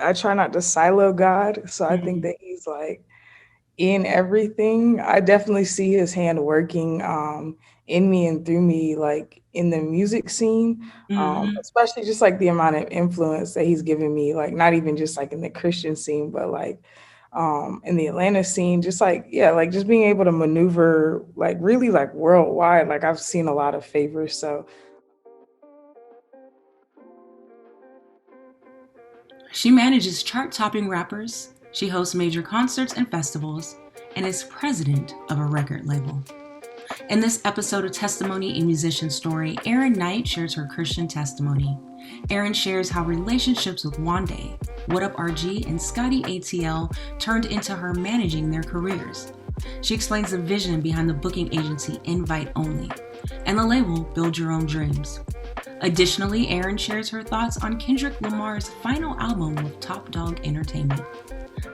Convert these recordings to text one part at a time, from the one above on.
I try not to silo God. So I think Mhm. that he's like in everything. I definitely see his hand working in me and through me, like in the music scene, Mhm. especially just like the amount of influence that he's given me, like not even just like in the Christian scene, but like in the Atlanta scene, just like, yeah, like just being able to maneuver like really like worldwide. Like I've seen a lot of favors. So She manages chart topping rappers, she hosts major concerts and festivals, and is president of a record label. In this episode of Testimony, a Musician Story, Erinn Knight shares her Christian testimony. Erinn shares how relationships with Wande, What Up RG, and Scotty Atl turned into her managing their careers. She explains the vision behind the booking agency Invite Only and the label Build Your Own Dreams. Additionally, Erinn shares her thoughts on Kendrick Lamar's final album with Top Dog Entertainment.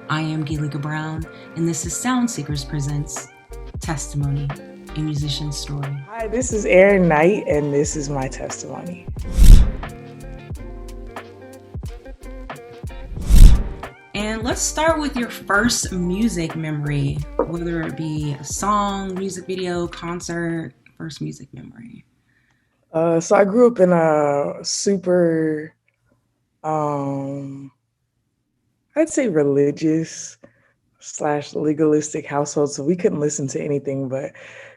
I am Gilika Brown, and this is Sound Seekers Presents Testimony, a Musician's Story. hi, this is Erinn Knight, and this is my testimony. And let's start with your first music memory, whether it be a song, music video, concert, first music memory. So I grew up in a super, um, I'd say religious slash legalistic household. So we couldn't listen to anything but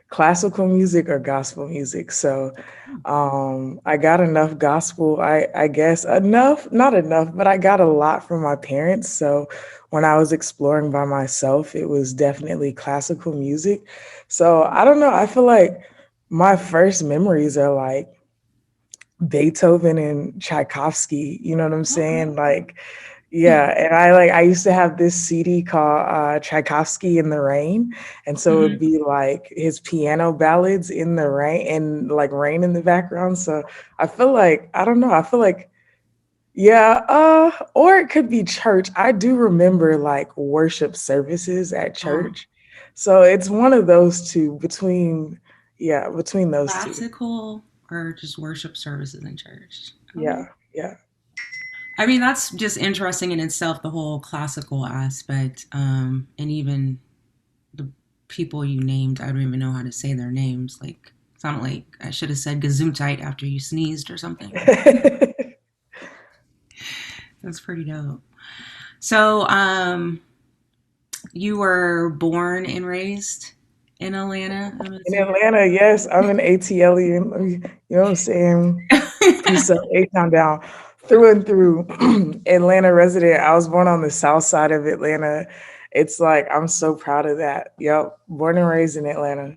classical music or gospel music. So I got enough gospel, I guess enough, not enough, but I got a lot from my parents. So when I was exploring by myself, it was definitely classical music. So I don't know. I feel like my first memories are like Beethoven and Tchaikovsky, you know what I'm Okay. saying? Like, yeah, and I used to have this CD called Tchaikovsky in the Rain, and so it'd Mhm. be like his piano ballads in the rain and like rain in the background. So I feel like I don't know, I feel like yeah, or it could be church. I do remember like worship services at Oh, church. So it's one of those two between yeah, between those two. classical or just worship services in church. Okay. Yeah, yeah. I mean, that's just interesting in itself, the whole classical aspect, and even the people you named. I don't even know how to say their names. Like, sounded like I should have said Gesundheit after you sneezed or something. That's pretty dope. So, you were born and raised in Atlanta, I'm In assuming. Atlanta, yes, I'm an ATLian. You know what I'm saying? Piece of A-Town down through and through. Atlanta resident. I was born on the south side of Atlanta. It's like I'm so proud of that. Yep, born and raised in Atlanta.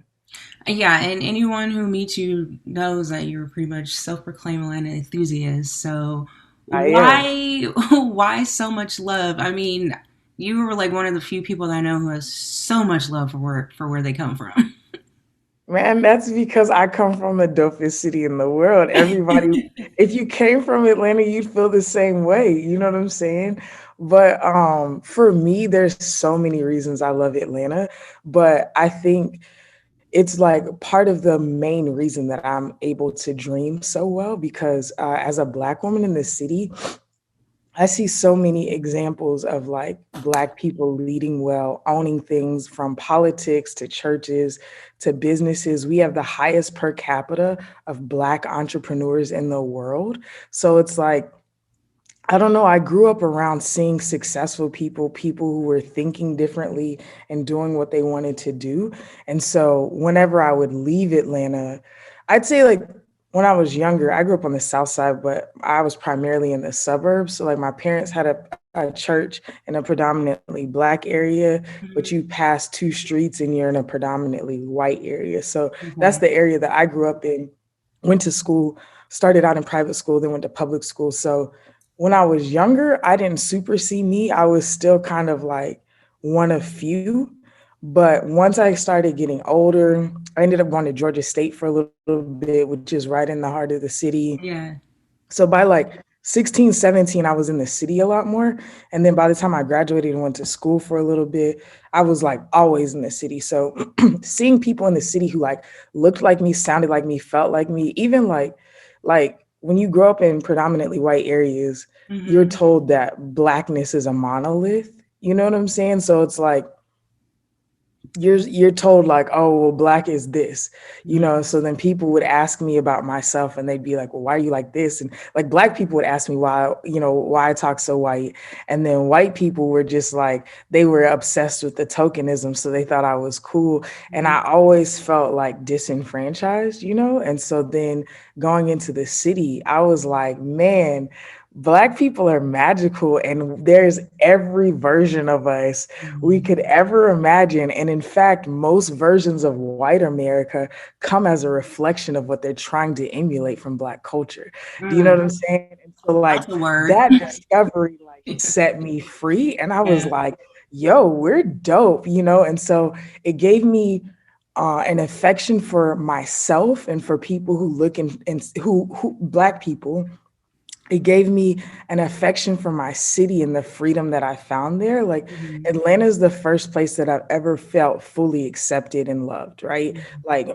Yeah, and anyone who meets you knows that you're pretty much self-proclaimed Atlanta enthusiast. So I am. why why so much love? I mean, you were like one of the few people that I know who has so much love for where they come from. Man, that's because I come from the dopest city in the world. Everybody, if you came from Atlanta, you'd feel the same way. You know what I'm saying? But for me, there's so many reasons I love Atlanta. But I think it's like part of the main reason that I'm able to dream so well because as a Black woman in the city, I see so many examples of like Black people leading well, owning things from politics to churches to businesses. We have the highest per capita of Black entrepreneurs in the world. So it's like, I don't know. I grew up around seeing successful people, people who were thinking differently and doing what they wanted to do. And so whenever I would leave Atlanta, I'd say like when I was younger, I grew up on the south side, but I was primarily in the suburbs. So like my parents had a church in a predominantly Black area, but you Mhm. pass two streets and you're in a predominantly white area. So that's Okay. the area that I grew up in, went to school, started out in private school, then went to public school. So when I was younger, I didn't super see me. I was still kind of like one of few. But once I started getting older, I ended up going to Georgia State for a little bit, which is right in the heart of the city. Yeah. So by like 16, 17, I was in the city a lot more. And then by the time I graduated and went to school for a little bit, I was like always in the city. So seeing people in the city who like looked like me, sounded like me, felt like me, even like when you grow up in predominantly white areas, you're Mm-hmm. told that blackness is a monolith. You know what I'm saying? So it's like you're told like, oh well, black is this, you Mm-hmm. know. So then people would ask me about myself and they'd be like, well, why are you like this? And like black people would ask me why, you know, why I talk so white. And then white people were just like, they were obsessed with the tokenism, so they thought I was cool. And I always felt like disenfranchised, you know. And so then going into the city, I was like, man, black people are magical and there's every version of us we Mm-hmm. could ever imagine. And in fact, most versions of white America come as a reflection of what they're trying to emulate from black culture. Do you know what I'm Mm. saying? And so like That's a word. that discovery like set me free. And I was Yeah. like, yo, we're dope, you know? And so it gave me an affection for myself and for people who look and who black people. It gave me an affection for my city and the freedom that I found there. Like Mm-hmm. Atlanta is the first place that I've ever felt fully accepted and loved, right? Like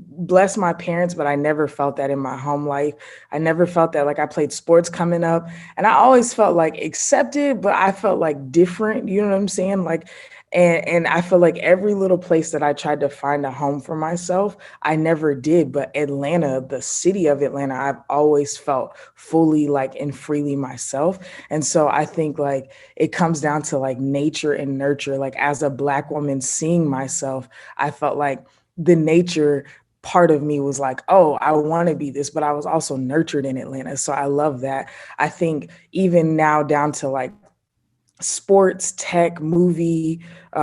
bless my parents, but I never felt that in my home life. I never felt that. Like I played sports coming up and I always felt like accepted, but I felt like different, you know what I'm saying? Like and I feel like every little place that I tried to find a home for myself, I never did. But Atlanta, the city of Atlanta, I've always felt fully like and freely myself. And so I think like it comes down to like nature and nurture. Like as a black woman seeing myself, I felt like the nature part of me was like, oh, I want to be this, but I was also nurtured in Atlanta. So I love that. I think even now down to like sports, tech, movie,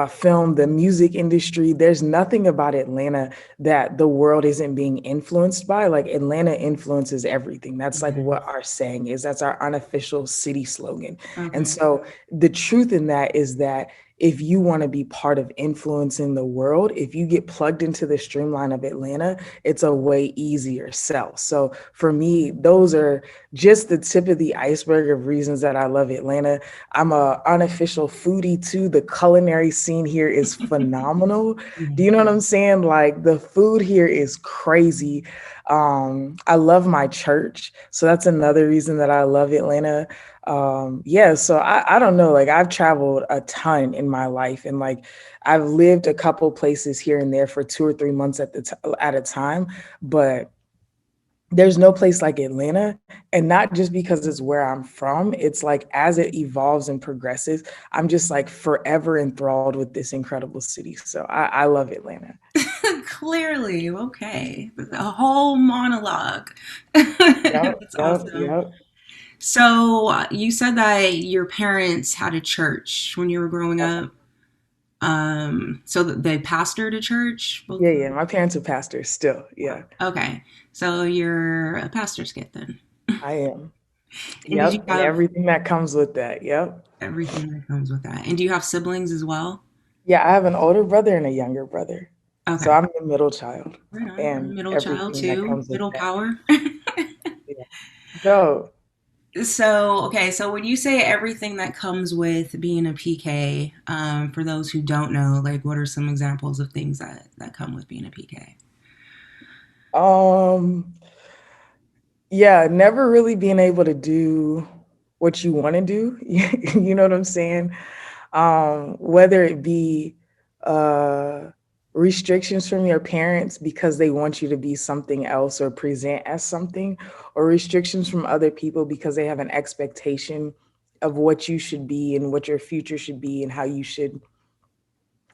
film, the music industry. There's nothing about Atlanta that the world isn't being influenced by. Like Atlanta influences everything. That's like what Yes. our saying is. That's our unofficial city slogan. And Okay. so the truth in that is that if you want to be part of influencing the world, if you get plugged into the streamline of Atlanta, it's a way easier sell. So for me, those are just the tip of the iceberg of reasons that I love Atlanta. I'm a unofficial foodie too. The culinary scene here is phenomenal. Do Yeah. you know what I'm saying? Like the food here is crazy. I love my church, so that's another reason that I love Atlanta. Yeah, so I don't know. Like I've traveled a ton in my life, and like I've lived a couple places here and there for 2 or 3 months at a time, but there's no place like Atlanta. And not just because it's where I'm from, it's like as it evolves and progresses, I'm just like forever enthralled with this incredible city. So I love Atlanta. Clearly. Okay. A whole monologue. Yep, That's yep, awesome. yep. So you said that your parents had a church when you were growing up. So they pastored a church. Both. Yeah, yeah. My parents are pastors still. Yeah, Okay. So you're a pastor's kid then. I am. And did you Yep. And have everything that comes with that. Yep. everything that comes with that? And do you have siblings as well? Yeah, I have an older brother and a younger brother. So Okay. I'm the middle child Right on. I'm a and middle child everything that too. comes with Middle that. power. Yeah. So So, okay, so when you say everything that comes with being a PK, for those who don't know, like what are some examples of things that come with being a PK? um yeah, never really being able to do what you want to do. You know what I'm saying? Whether it be uh, restrictions from your parents because they want you to be something else or present as something, or restrictions from other people because they have an expectation of what you should be and what your future should be and how you should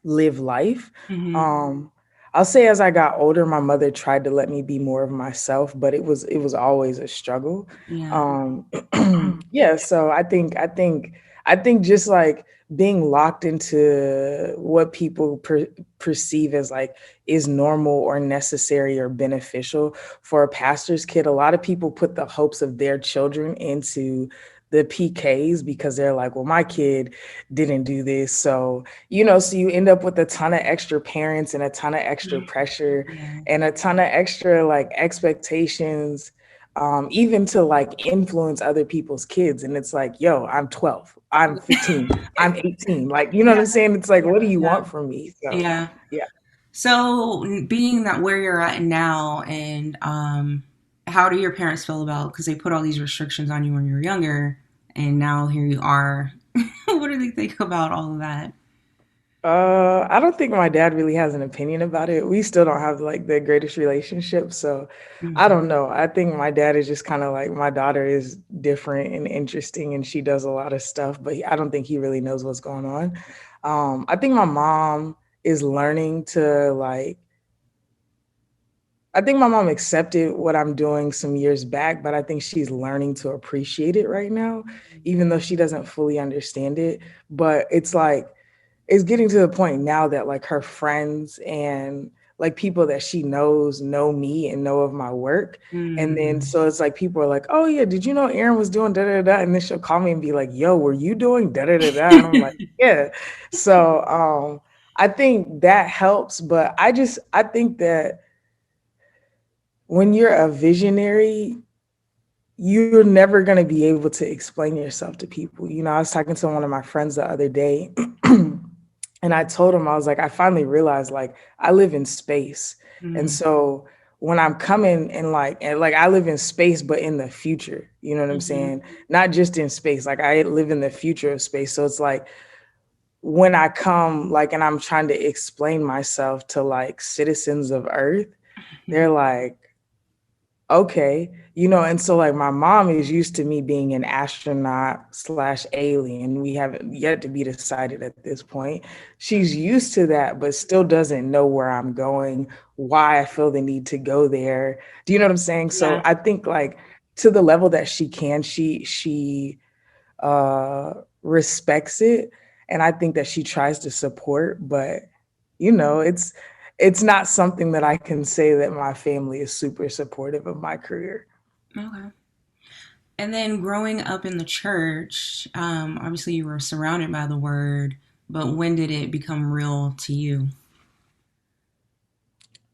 live life. Mm-hmm. Um, I'll say as I got older, my mother tried to let me be more of myself, but it was always a struggle. Yeah. Um, yeah, so I think just like being locked into what people perceive as like is normal or necessary or beneficial for a pastor's kid. A lot of people put the hopes of their children into the PKs because they're like, well, my kid didn't do this, so so you end up with a ton of extra parents and a ton of extra pressure Yeah. and a ton of extra like expectations, even to like influence other people's kids. And it's like, yo, I'm 12, I'm 15, I'm 18. Like, you know what Yeah. I'm saying? It's like, what do you Yeah. want from me? So, Yeah. yeah. So being that where you're at now and How do your parents feel about, because they put all these restrictions on you when you were younger, and now here you are? What do they think about all of that? I don't think my dad really has an opinion about it. We still don't have like the greatest relationship, so I Mm-hmm. don't know. I think my dad is just kind of like my daughter is different and interesting, and she does a lot of stuff, but I don't think he really knows what's going on. I think my mom is learning to like I think my mom accepted what I'm doing some years back, but I think she's learning to appreciate it right now, even though she doesn't fully understand it. But it's like, it's getting to the point now that like her friends and like people that she knows know me and know of my work. And then Mm. so it's like people are like, oh yeah, did you know Erinn was doing da da da? And then she'll call me and be like, yo, were you doing da da da da? And I'm like, yeah. So I think that helps, but I think that when you're a visionary, you're never going to be able to explain yourself to people. You know, I was talking to one of my friends the other day and I told him, I was like, I finally realized like I live in space. And Mm. so when I'm coming and like I live in space, but in the future, you know what I'm Mm-hmm. saying? Not just in space, like I live in the future of space. So it's like when I come, like, and I'm trying to explain myself to like citizens of Earth, they're like, okay, you know, and so like my mom is used to me being an astronaut slash alien. We haven't yet to be decided at this point. She's used to that, but still doesn't know where I'm going, why I feel the need to go there. Do you know what I'm saying? So Yeah. I think like to the level that she can, she respects it. And I think that she tries to support, but you know, it's not something that I can say that my family is super supportive of my career. Okay. And then growing up in the church, obviously you were surrounded by the word, but when did it become real to you?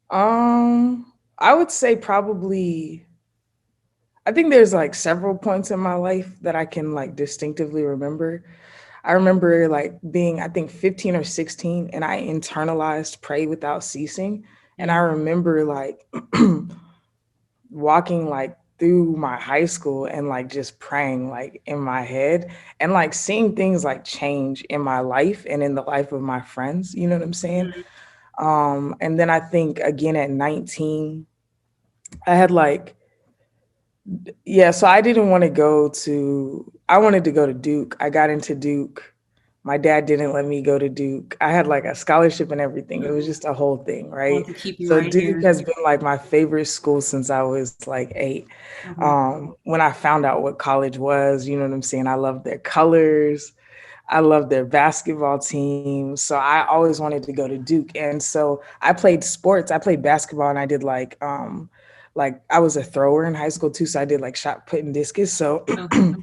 I would say probably I think there's like several points in my life that I can like distinctively remember. I remember like being, I think 15 or 16, and I internalized pray without ceasing. And I Mm. remember like walking like through my high school and like just praying like in my head and like seeing things like change in my life and in the life of my friends, you know what I'm saying? Mm. And then I think again at 19, I had like yeah, so I didn't want to go to, I wanted to go to Duke. I got into Duke. My dad didn't let me go to Duke. I had like a scholarship and everything. It was just a whole thing, Want right? to keep you So right Duke here. has been like my favorite school since I was like 8. Uh-huh. When I found out what college was, you know what I'm saying? I loved their colors. I love their basketball team. So I always wanted to go to Duke. And so I played sports. I played basketball and I did like I was a thrower in high school too. So I did like shot put and discus. So Okay.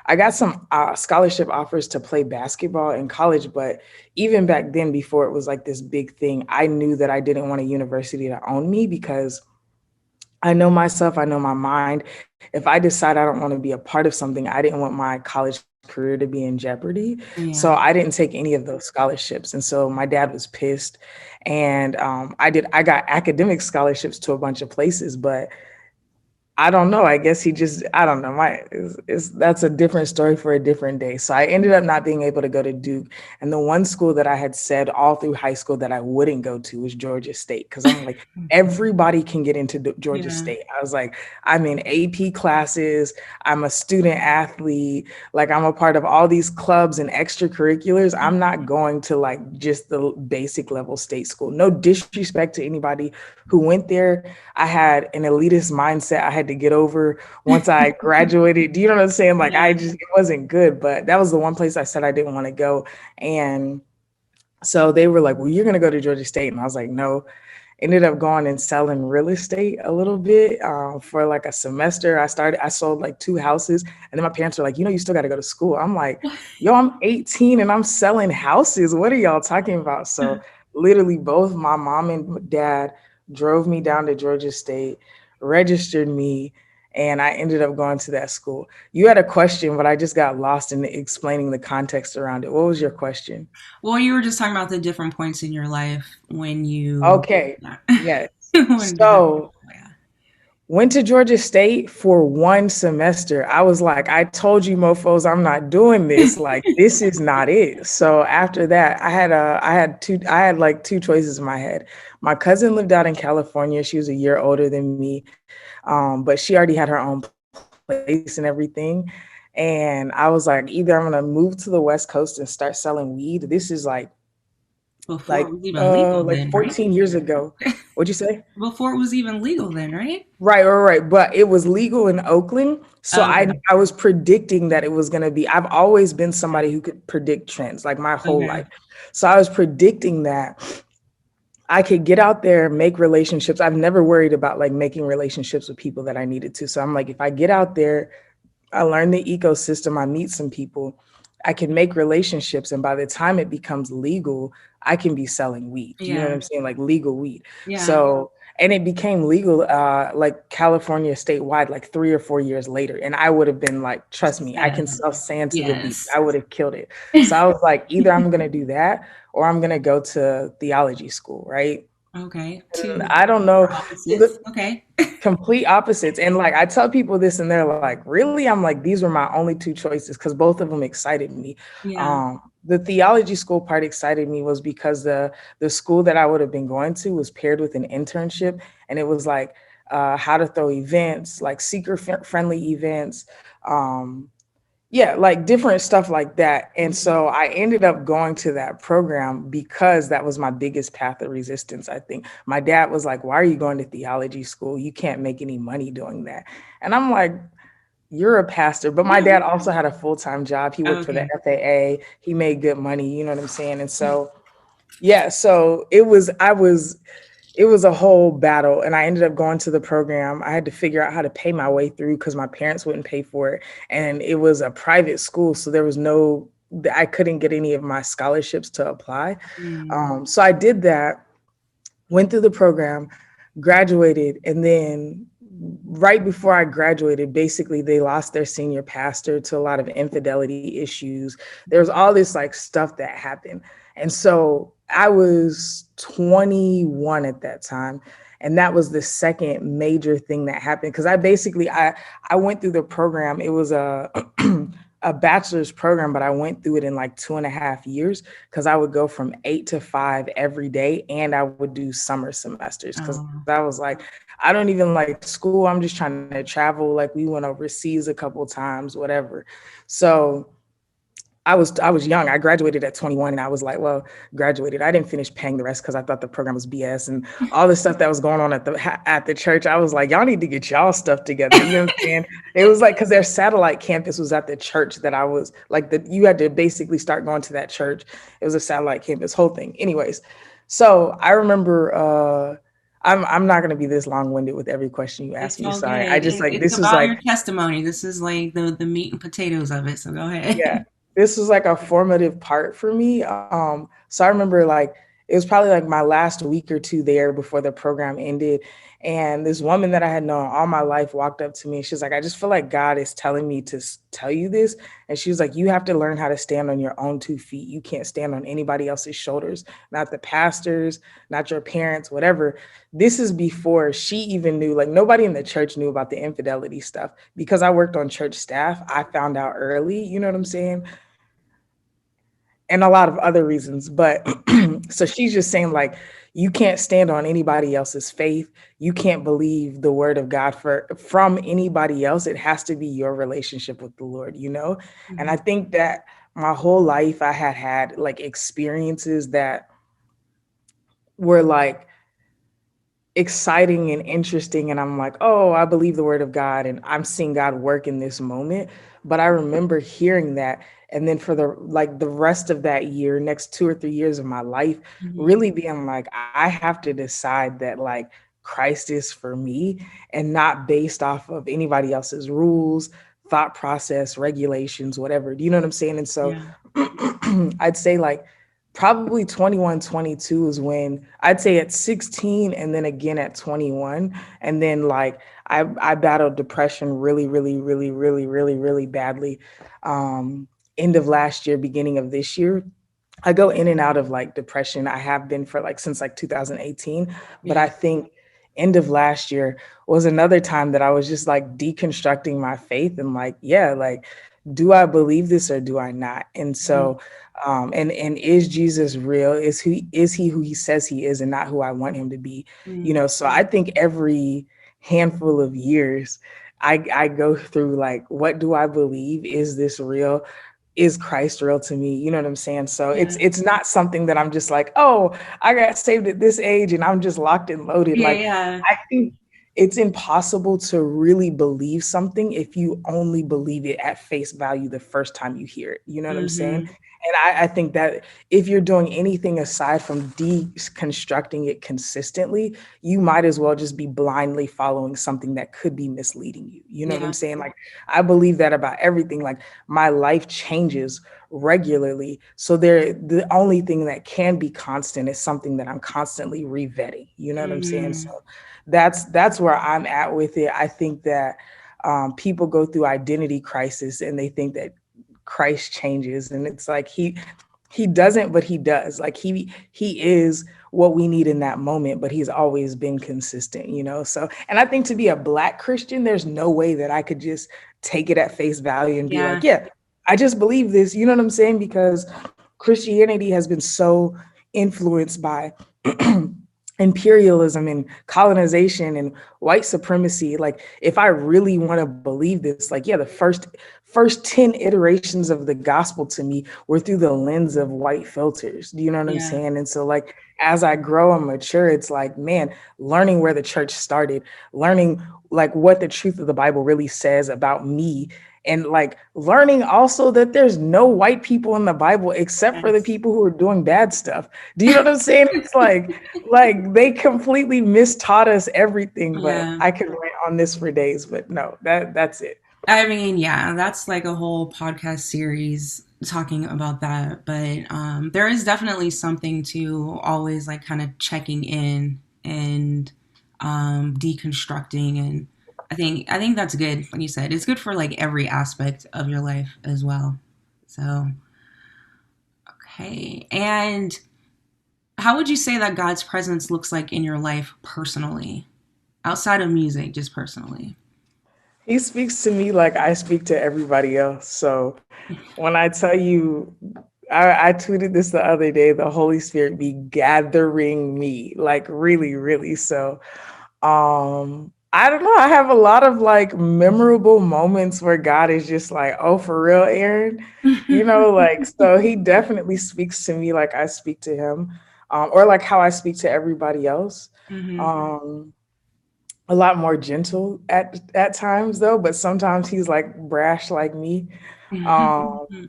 I got some scholarship offers to play basketball in college, but even back then, before it was like this big thing, I knew that I didn't want a university to own me because I know myself, I know my mind. If I decide I don't want to be a part of something, I didn't want my college career to be in jeopardy. So Yeah. I didn't take any of those scholarships. And so my dad was pissed. And I got academic scholarships to a bunch of places, but I don't know. I guess he just, I don't know. That's a different story for a different day. So I ended up not being able to go to Duke. And the one school that I had said all through high school that I wouldn't go to was Georgia State. Cause I'm like, everybody can get into Georgia Yeah. State. I was like, I'm in AP classes. I'm a student athlete. Like I'm a part of all these clubs and extracurriculars. I'm not going to like just the basic level state school. No disrespect to anybody who went there. I had an elitist mindset I had to get over once I graduated. Do you know what I'm saying? Like Yeah. it wasn't good, but that was the one place I said I didn't want to go. And so they were like, well, you're going to go to Georgia State. And I was like, no. Ended up going and selling real estate a little bit for like a semester. I sold like 2 houses. And then my parents were like, you know, you still got to go to school. I'm like, yo, I'm 18 and I'm selling houses. What are y'all talking about? So literally both my mom and dad drove me down to Georgia State, registered me, and I ended up going to that school. You had a question, but I just got lost in explaining the context around it. What was your question? Well, you were just talking about the different points in your life when you, Okay. yeah. Yes. When did it? So Yeah. Went to Georgia State for 1 semester. I was like, I told you mofos, I'm not doing this. Like, this is not it. So after that, I had like two choices in my head. My cousin lived out in California. She was a year older than me. But she already had her own place and everything. And I was like, either I'm gonna move to the West Coast and start selling weed. This is Before it was even legal like then, 14 right? years ago. What'd you say? Before it was even legal then, right? Right. But it was legal in Oakland. So Okay. I was predicting that it was going to be, I've always been somebody who could predict trends like my whole Okay. life. So I was predicting that I could get out there, make relationships. I've never worried about like making relationships with people that I needed to. So I'm like, if I get out there, I learn the ecosystem, I meet some people, I can make relationships. And by the time it becomes legal, I can be selling weed. Do you know what Yeah. I'm saying? Like legal weed. Yeah. So, and it became legal, like California statewide, like 3 or 4 years later. And I would have been like, trust me, I Yes. can sell sand to the beach. Yes. I would have killed it. So I was like, either I'm going to do that or I'm going to go to theology school. Right. Okay. And Two I don't know. opposites. Okay. Complete opposites. And like I tell people this and they're like, really? I'm like, these were my only two choices because both of them excited me. Yeah. The theology school part excited me was because the school that I would have been going to was paired with an internship, and it was like how to throw events, like seeker friendly events, um, yeah, like different stuff like that. And so I ended up going to that program because that was my biggest path of resistance. I think my dad was like, why are you going to theology school? You can't make any money doing that. And I'm like, you're a pastor. But my Yeah. dad also had a full-time job. He worked for the Okay. FAA. He made good money. You know what I'm saying? And so, yeah, so it was a whole battle, and I ended up going to the program. I had to figure out how to pay my way through because my parents wouldn't pay for it, and it was a private school, so there was no, I couldn't get any of my scholarships to apply. Mm. So I did that, went through the program, graduated, and then right before I graduated, basically they lost their senior pastor to a lot of infidelity issues. There was all this like stuff that happened. And so I was 21 at that time. And that was the second major thing that happened. Cause I went through the program. It was a a bachelor's program, but I went through it in like 2.5 years because I would go from 8 to 5 every day, and I would do summer semesters because I Oh. was like, I don't even like school. I'm just trying to travel. Like we went overseas a couple times, whatever. So I was young. I graduated at 21, and I was like, well, graduated. I didn't finish paying the rest because I thought the program was BS and all the stuff that was going on at the church. I was like, y'all need to get y'all stuff together. You know what I'm saying? It was like because their satellite campus was at the church that I was like you had to basically start going to that church. It was a satellite campus, whole thing. Anyways, so I remember I'm not gonna be this long winded with every question you ask It's me. all good. Sorry. I just like It's this was about your like testimony. This is like the meat and potatoes of it. So go ahead. yeah, this was like a formative part for me. So I remember like it was probably like my last week or two there before the program ended. And this woman that I had known all my life walked up to me. She's like, I just feel like God is telling me to tell you this. And she was like, you have to learn how to stand on your own 2 feet. You can't stand on anybody else's shoulders, not the pastors, not your parents, whatever. This is before she even knew, like nobody in the church knew about the infidelity stuff. Because I worked on church staff, I found out early, you know what I'm saying? And a lot of other reasons. But so she's just saying, like, you can't stand on anybody else's faith. You can't believe the word of God from anybody else. It has to be your relationship with the Lord, you know? And I Mhm. think that my whole life I had like experiences that were like exciting and interesting, and I'm like, oh, I believe the word of God and I'm seeing God work in this moment. But I remember hearing that, and then for the rest of that year, next 2 or 3 years of my life, Mhm. really being like, I have to decide that like Christ is for me and not based off of anybody else's rules, thought process, regulations, whatever. Do you know what I'm saying? And so Yeah. I'd say like probably 21, 22 is when I'd say at 16 and then again at 21. And then like I battled depression really badly. End of last year, beginning of this year. I go in and out of like depression. I have been for like since like 2018, but Yeah. I think end of last year was another time that I was just like deconstructing my faith and like, yeah, like, do I believe this or do I not? And Mhm. so, and is Jesus real? Is he who he says he is and not who I want him to be? You Mm. know, so I think every handful of years, I go through like, what do I believe? Is this real? Is Christ real to me? You know what I'm saying? So Yeah. it's not something that I'm just like, oh, I got saved at this age and I'm just locked and loaded. Yeah. Like, Yeah. I think it's impossible to really believe something if you only believe it at face value the first time you hear it. You know what I'm saying? Hmm. And I think that if you're doing anything aside from deconstructing it consistently, you might as well just be blindly following something that could be misleading you. You know what I'm Yeah. saying? Like, I believe that about everything. Like, my life changes regularly. So the only thing that can be constant is something that I'm constantly revetting. You know what I'm saying? Hmm. So that's where I'm at with it. I think that people go through identity crisis and they think that Christ changes, and it's like he doesn't, but he does. Like, he is what we need in that moment, but he's always been consistent, you know. So, and I think to be a Black Christian, there's no way that I could just take it at face value and be like, Yeah. yeah, I just believe this. You know what I'm saying? Because Christianity has been so influenced by imperialism and colonization and white supremacy. Like, if I really want to believe this, like, yeah, the first 10 iterations of the gospel to me were through the lens of white filters. Do you know what I'm Yeah. saying? And so, like, as I grow and mature, it's like, man, learning where the church started, learning like what the truth of the Bible really says about me, and like learning also that there's no white people in the Bible except for the Yes. people who are doing bad stuff. Do you know what I'm saying? It's like they completely mistaught us everything. But Yeah. I could rant on this for days, but no, that's it. I mean, yeah, that's like a whole podcast series talking about that. But there is definitely something to always like kind of checking in and deconstructing. And I think that's good. Like you said, it's good for like every aspect of your life as well. So okay, and how would you say that God's presence looks like in your life personally, outside of music, just personally? He speaks to me like I speak to everybody else. So when I tell you, I tweeted this the other day, the Holy Spirit be gathering me, like, really, really. So I don't know. I have a lot of like memorable moments where God is just like, oh, for real, Aaron. You know, like, so he definitely speaks to me like I speak to him, or like how I speak to everybody else. Hmm. Um, a lot more gentle at times though, but sometimes he's like brash like me. Um,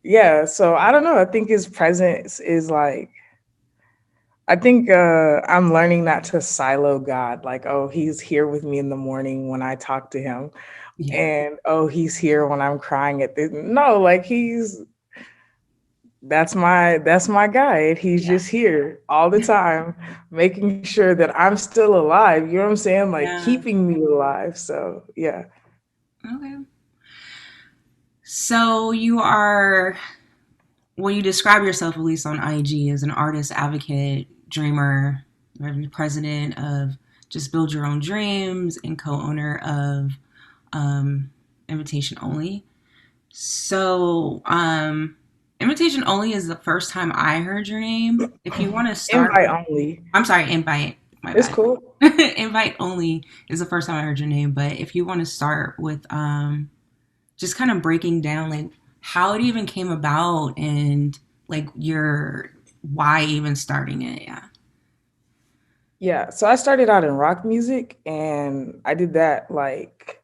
yeah, so I don't know. I think his presence is like, I think I'm learning not to silo God. Like, oh, he's here with me in the morning when I talk to him, Yeah. and oh, he's here when I'm crying at this. No, like, that's my guy. And he's Yeah. just here all the time, making sure that I'm still alive. You know what I'm saying? Like, Yeah. keeping me alive. So yeah. Okay. So you are, well, you describe yourself, at least on IG, as an artist, advocate, dreamer, president of Just Build Your Own Dreams, and co-owner of um, Invitation Only. So, Invitation Only is the first time I heard your name. If you want to start Invite with, only. I'm sorry, Invite. My It's bad. cool. Invite Only is the first time I heard your name. But if you want to start with just kind of breaking down like how it even came about and like your why even starting it. Yeah. Yeah. So I started out in rock music, and I did that like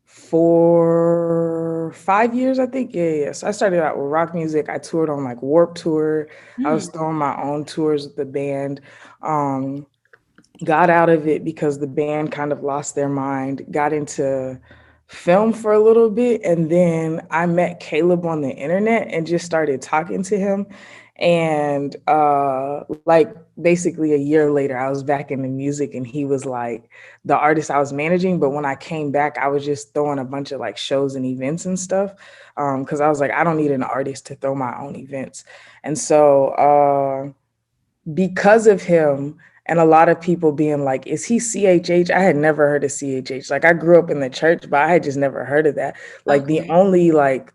for 5 years, I think. Yeah, yeah. So I started out with rock music. I toured on like Warp Tour. I was Hmm. throwing my own tours with the band. Um, got out of it because the band kind of lost their mind. Got into film for a little bit, and then I met Caleb on the internet and just started talking to him. And like, basically a year later, I was back in the music, and he was like the artist I was managing. But when I came back, I was just throwing a bunch of like shows and events and stuff, because I was like, I don't need an artist to throw my own events. And so because of him and a lot of people being like, is he CHH? I had never heard of CHH. Like I grew up in the church, but I had just never heard of that. Like the Okay. only like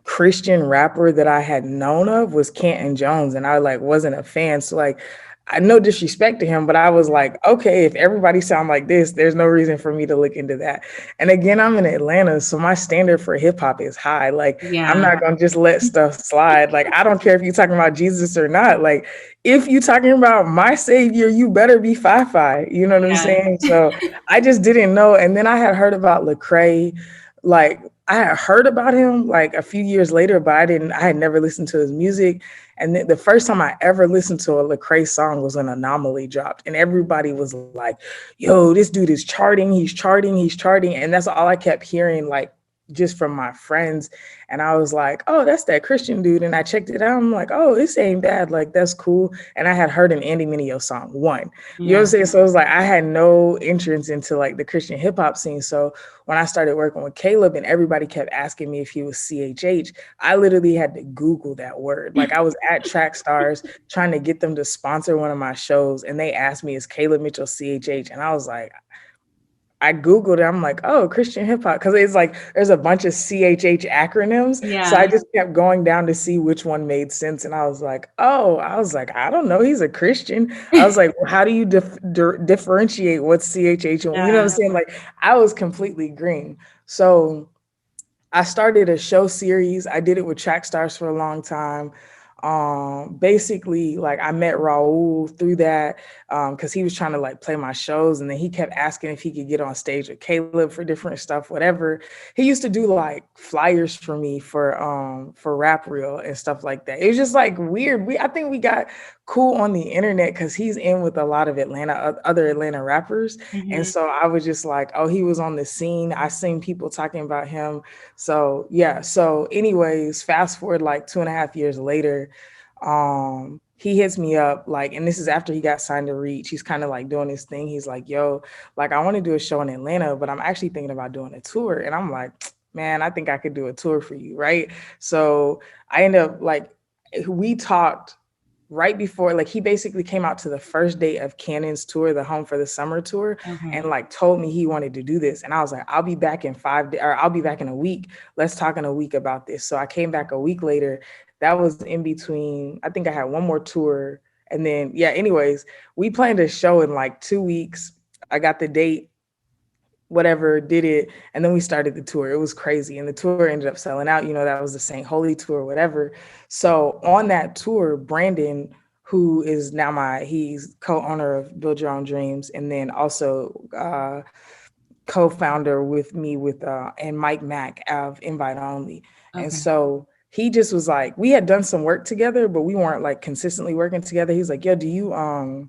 Christian rapper that I had known of was Canton Jones, and I like wasn't a fan. So like, I no disrespect to him, but I was like, okay, if everybody sound like this, there's no reason for me to look into that. And again, I'm in Atlanta, so my standard for hip hop is high. Like, I'm Yeah. not gonna just let stuff slide. Like, I don't care if you're talking about Jesus or not. Like, if you're talking about my savior, you better be fi-fi. You know what I'm Yeah. saying? So I just didn't know. And then I had heard about Lecrae, like I had heard about him like a few years later, but I had never listened to his music. And the first time I ever listened to a Lecrae song was when Anomaly dropped. And everybody was like, yo, this dude is charting, he's charting, he's charting. And that's all I kept hearing, like just from my friends. And I was like, oh, that's that Christian dude. And I checked it out. I'm like, oh, this ain't bad. Like, that's cool. And I had heard an Andy Mineo song, one. You know what I'm Yeah. saying? So it was like I had no entrance into like the Christian hip hop scene. So when I started working with Caleb and everybody kept asking me if he was CHH, I literally had to Google that word. Like I was at Track Stars trying to get them to sponsor one of my shows, and they asked me, is Caleb Mitchell CHH? And I was like, I Googled it. I'm like, oh, Christian hip hop. Cause it's like, there's a bunch of CHH acronyms. So I Yeah. just kept going down to see which one made sense. And I was like, oh, I was like, I don't know. He's a Christian. I was like, well, how do you differentiate what's CHH? You know what I'm Yeah. saying? Like, I was completely green. So I started a show series. I did it with Track Stars for a long time. Basically, like I met Raul through that because he was trying to like play my shows, and then he kept asking if he could get on stage with Caleb for different stuff, whatever. He used to do like flyers for me for Rap Reel and stuff like that. It was just like weird. I think we got cool on the internet because he's in with a lot of other Atlanta rappers, and Hmm. so I was just like, oh, he was on the scene. I seen people talking about him. So yeah. So anyways, fast forward like 2.5 years later, he hits me up like, and this is after he got signed to Reach. He's kind of like doing his thing. He's like, yo, like I want to do a show in Atlanta, but I'm actually thinking about doing a tour. And I'm like, man, I think I could do a tour for you, right? So I end up like we talked right before, like he basically came out to the first day of Cannon's tour, the Home for the Summer tour, and Okay. like told me he wanted to do this. And I was like, I'll be back in 5 days, or I'll be back in a week. Let's talk in a week about this. So I came back a week later. That was in between. I think I had one more tour. And then, yeah, anyways, we planned a show in like 2 weeks. I got the date, whatever, did it, and then we started the tour. It was crazy, and the tour ended up selling out. That was the St. Holy tour, whatever. So on that tour, Brandon, who is now he's co-owner of Build Your Own Dreams, and then also co-founder with me with and Mike Mack of Invite Only. And Okay. so he just was like, we had done some work together, but we weren't like consistently working together. He's like, yo, do you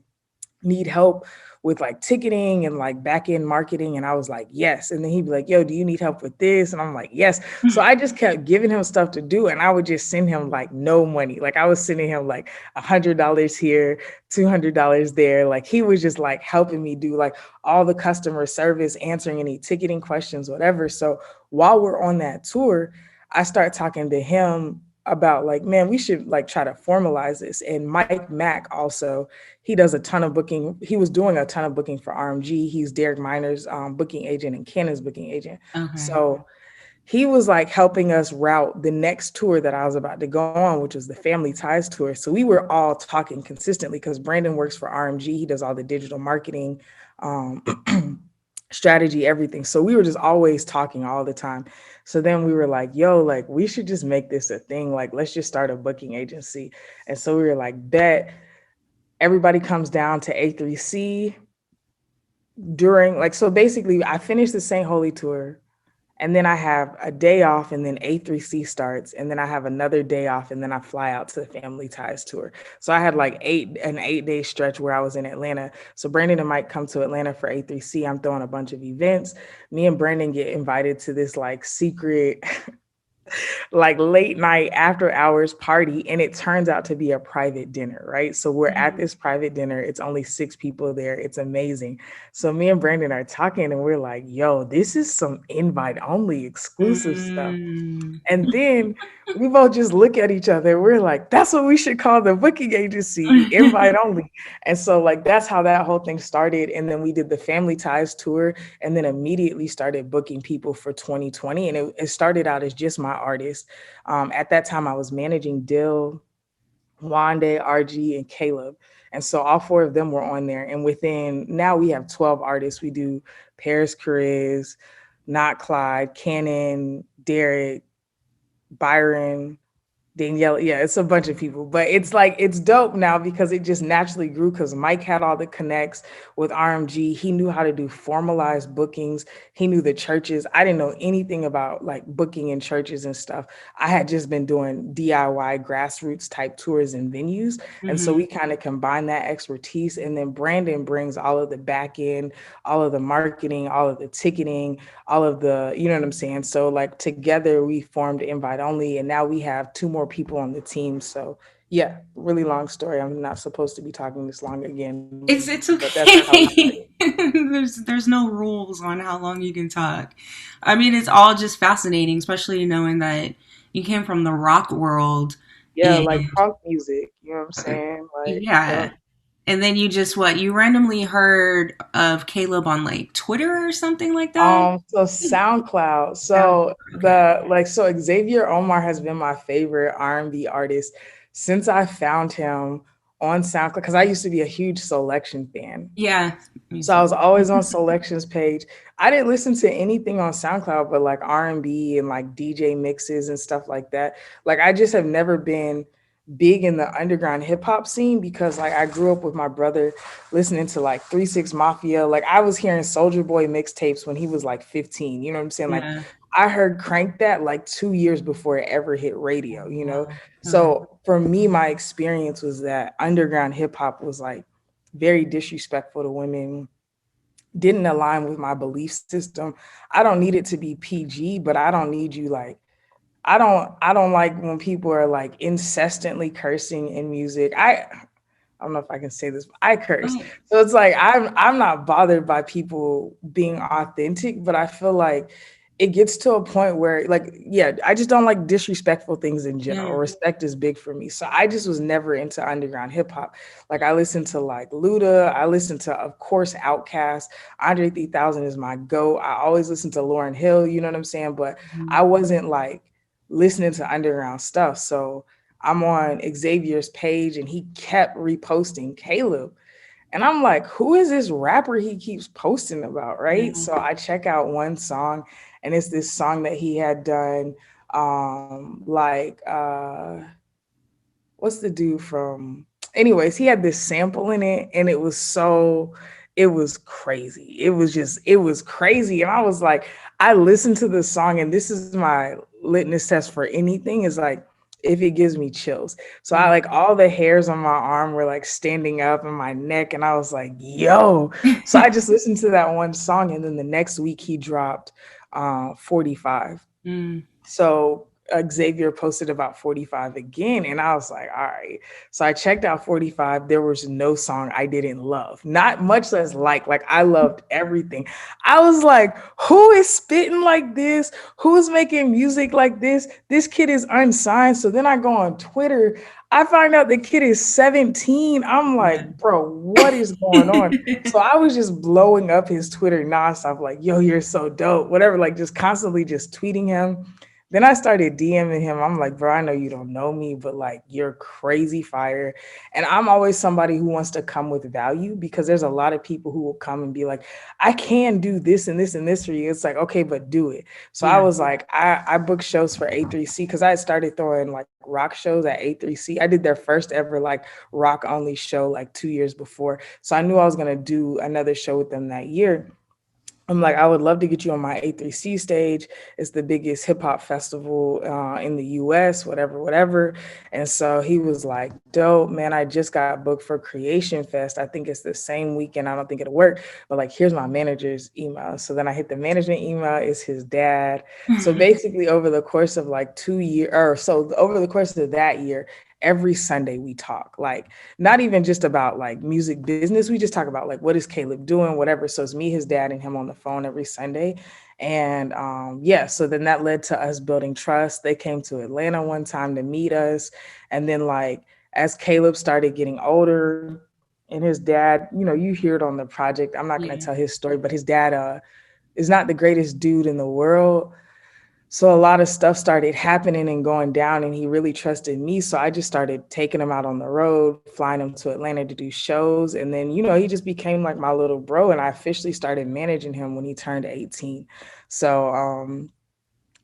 need help with like ticketing and like back end marketing? And I was like, yes. And then he'd be like, yo, do you need help with this? And I'm like, yes. So I just kept giving him stuff to do. And I would just send him like no money. Like I was sending him like $100 here, $200 there. Like he was just like helping me do like all the customer service, answering any ticketing questions, whatever. So while we're on that tour, I start talking to him about like, man, we should like try to formalize this. And Mike Mack also, he does a ton of booking. He was doing a ton of booking for RMG. He's Derek Miner's booking agent and Cannon's booking agent. Okay. So he was like helping us route the next tour that I was about to go on, which was the Family Ties tour. So we were all talking consistently because Brandon works for RMG. He does all the digital marketing, strategy, everything. So we were just always talking all the time. So then we were like, yo, like we should just make this a thing. Like, let's just start a booking agency. And so we were like, bet. Everybody comes down to A3C during like, so basically I finished the St. Holy tour, and then I have a day off, and then A3C starts, and then I have another day off, and then I fly out to the Family Ties tour. So I had like an 8 day stretch where I was in Atlanta. So Brandon and Mike come to Atlanta for A3C. I'm throwing a bunch of events. Me and Brandon get invited to this like secret like late night after hours party, and it turns out to be a private dinner, right? So we're at Mhm. this private dinner. It's only 6 people there. It's amazing. So me and Brandon are talking and we're like, yo, this is some invite only exclusive stuff. Mm. And then we both just look at each other. We're like, that's what we should call the booking agency, invite only. And so, like, that's how that whole thing started. And then we did the Family Ties tour and then immediately started booking people for 2020. And it started out as just my artists. At that time, I was managing Dill, Wande, RG, and Caleb. And so all 4 of them were on there. And within now we have 12 artists. We do Paris Chris, Not Clyde, Cannon, Derek, Byron, Danielle, yeah, it's a bunch of people, but it's like it's dope now because it just naturally grew because Mike had all the connects with RMG. He knew how to do formalized bookings. He knew the churches. I didn't know anything about like booking in churches and stuff. I had just been doing DIY grassroots type tours and venues. And so Mhm. we kind of combine that expertise. And then Brandon brings all of the back end, all of the marketing, all of the ticketing, all of the, you know what I'm saying? So like together we formed Invite Only and now we have 2 more people on the team. So yeah, really long story. I'm not supposed to be talking this long again, but It's that's how we started. okay. There's no rules on how long you can talk. I mean, it's all just fascinating, especially knowing that you came from the rock world, Yeah, and like punk music, you know what I'm saying? Like, yeah. yeah, and then you just what you randomly heard of Caleb on like Twitter or something like that. So SoundCloud. Sound So okay. Xavier Omar has been my favorite R&B artist since I found him on SoundCloud because I used to be a huge Selection fan. Yeah, me So I too. was always on Selections page. I didn't listen to anything on SoundCloud but like R&B and like DJ mixes and stuff like that. Like I just have never been big in the underground hip hop scene because like I grew up with my brother listening to like 3 6 Mafia. Like I was hearing Soldier Boy mixtapes when he was like 15. You know what I'm saying? Like Yeah. I heard Crank That like 2 years before it ever hit radio, you know? Wow. Okay. So for me, my experience was that underground hip hop was like very disrespectful to women, didn't align with my belief system. I don't need it to be PG, but I don't need you like I don't like when people are like incessantly cursing in music. I don't know if I can say this, but I curse. Right. So it's like I'm not bothered by people being authentic, but I feel like it gets to a point where like yeah, I just don't like disrespectful things in general. Yeah. Respect is big for me. So I just was never into underground hip hop. Like I listened to like Luda, I listened to of course Outkast, Andre 3000 is my go. I always listen to Lauryn Hill, you know what I'm saying? But Mhm. I wasn't like listening to underground stuff. So I'm on Xavier's page and he kept reposting Caleb. And I'm like, who is this rapper he keeps posting about? Right. Yeah. So I check out one song and it's this song that he had done. Like, what's the dude from? Anyways, he had this sample in it and it was crazy. It was crazy. And I was like, I listened to the song and this is my litmus test for anything is like, if it gives me chills. So I Mm. like all the hairs on my arm were like standing up in my neck and I was like, yo. So I just listened to that one song and then the next week he dropped 45. Mm. So Xavier posted about 45 again, and I was like, all right. So I checked out 45. There was no song I didn't love, not much less like I loved everything. I was like, who is spitting like this? Who's making music like this? This kid is unsigned. So then I go on Twitter. I find out the kid is 17. I'm Yeah. like, bro, what is going on? So I was just blowing up his Twitter nonstop, like, yo, you're so dope, whatever, like just constantly just tweeting him. Then I started DMing him. I'm like, bro, I know you don't know me, but like you're crazy fire. And I'm always somebody who wants to come with value because there's a lot of people who will come and be like, I can do this and this and this for you. It's like, okay, but do it. So I Yeah. was like, I booked shows for A3C because I had started throwing like rock shows at A3C. I did their first ever like rock only show like 2 years before. So I knew I was gonna do another show with them that year. I'm like, I would love to get you on my A3C stage. It's the biggest hip hop festival in the US, whatever, whatever. And so he was like, dope, man. I just got booked for Creation Fest. I think it's the same weekend. I don't think it'll work, but like, here's my manager's email. So then I hit the management email, it's his dad. So basically, over the course of like 2 years, or so over the course of that year, every Sunday we talk, like not even just about like music business. We just talk about like, what is Caleb doing, whatever. So it's me, his dad, and him on the phone every Sunday. And yeah, so then that led to us building trust. They came to Atlanta one time to meet us. And then like as Caleb started getting older, and his dad, you know, you hear it on the project. I'm not going to Yeah. tell his story, but his dad is not the greatest dude in the world. So a lot of stuff started happening and going down, and he really trusted me. So I just started taking him out on the road, flying him to Atlanta to do shows. And then, you know, he just became like my little bro. And I officially started managing him when he turned 18. So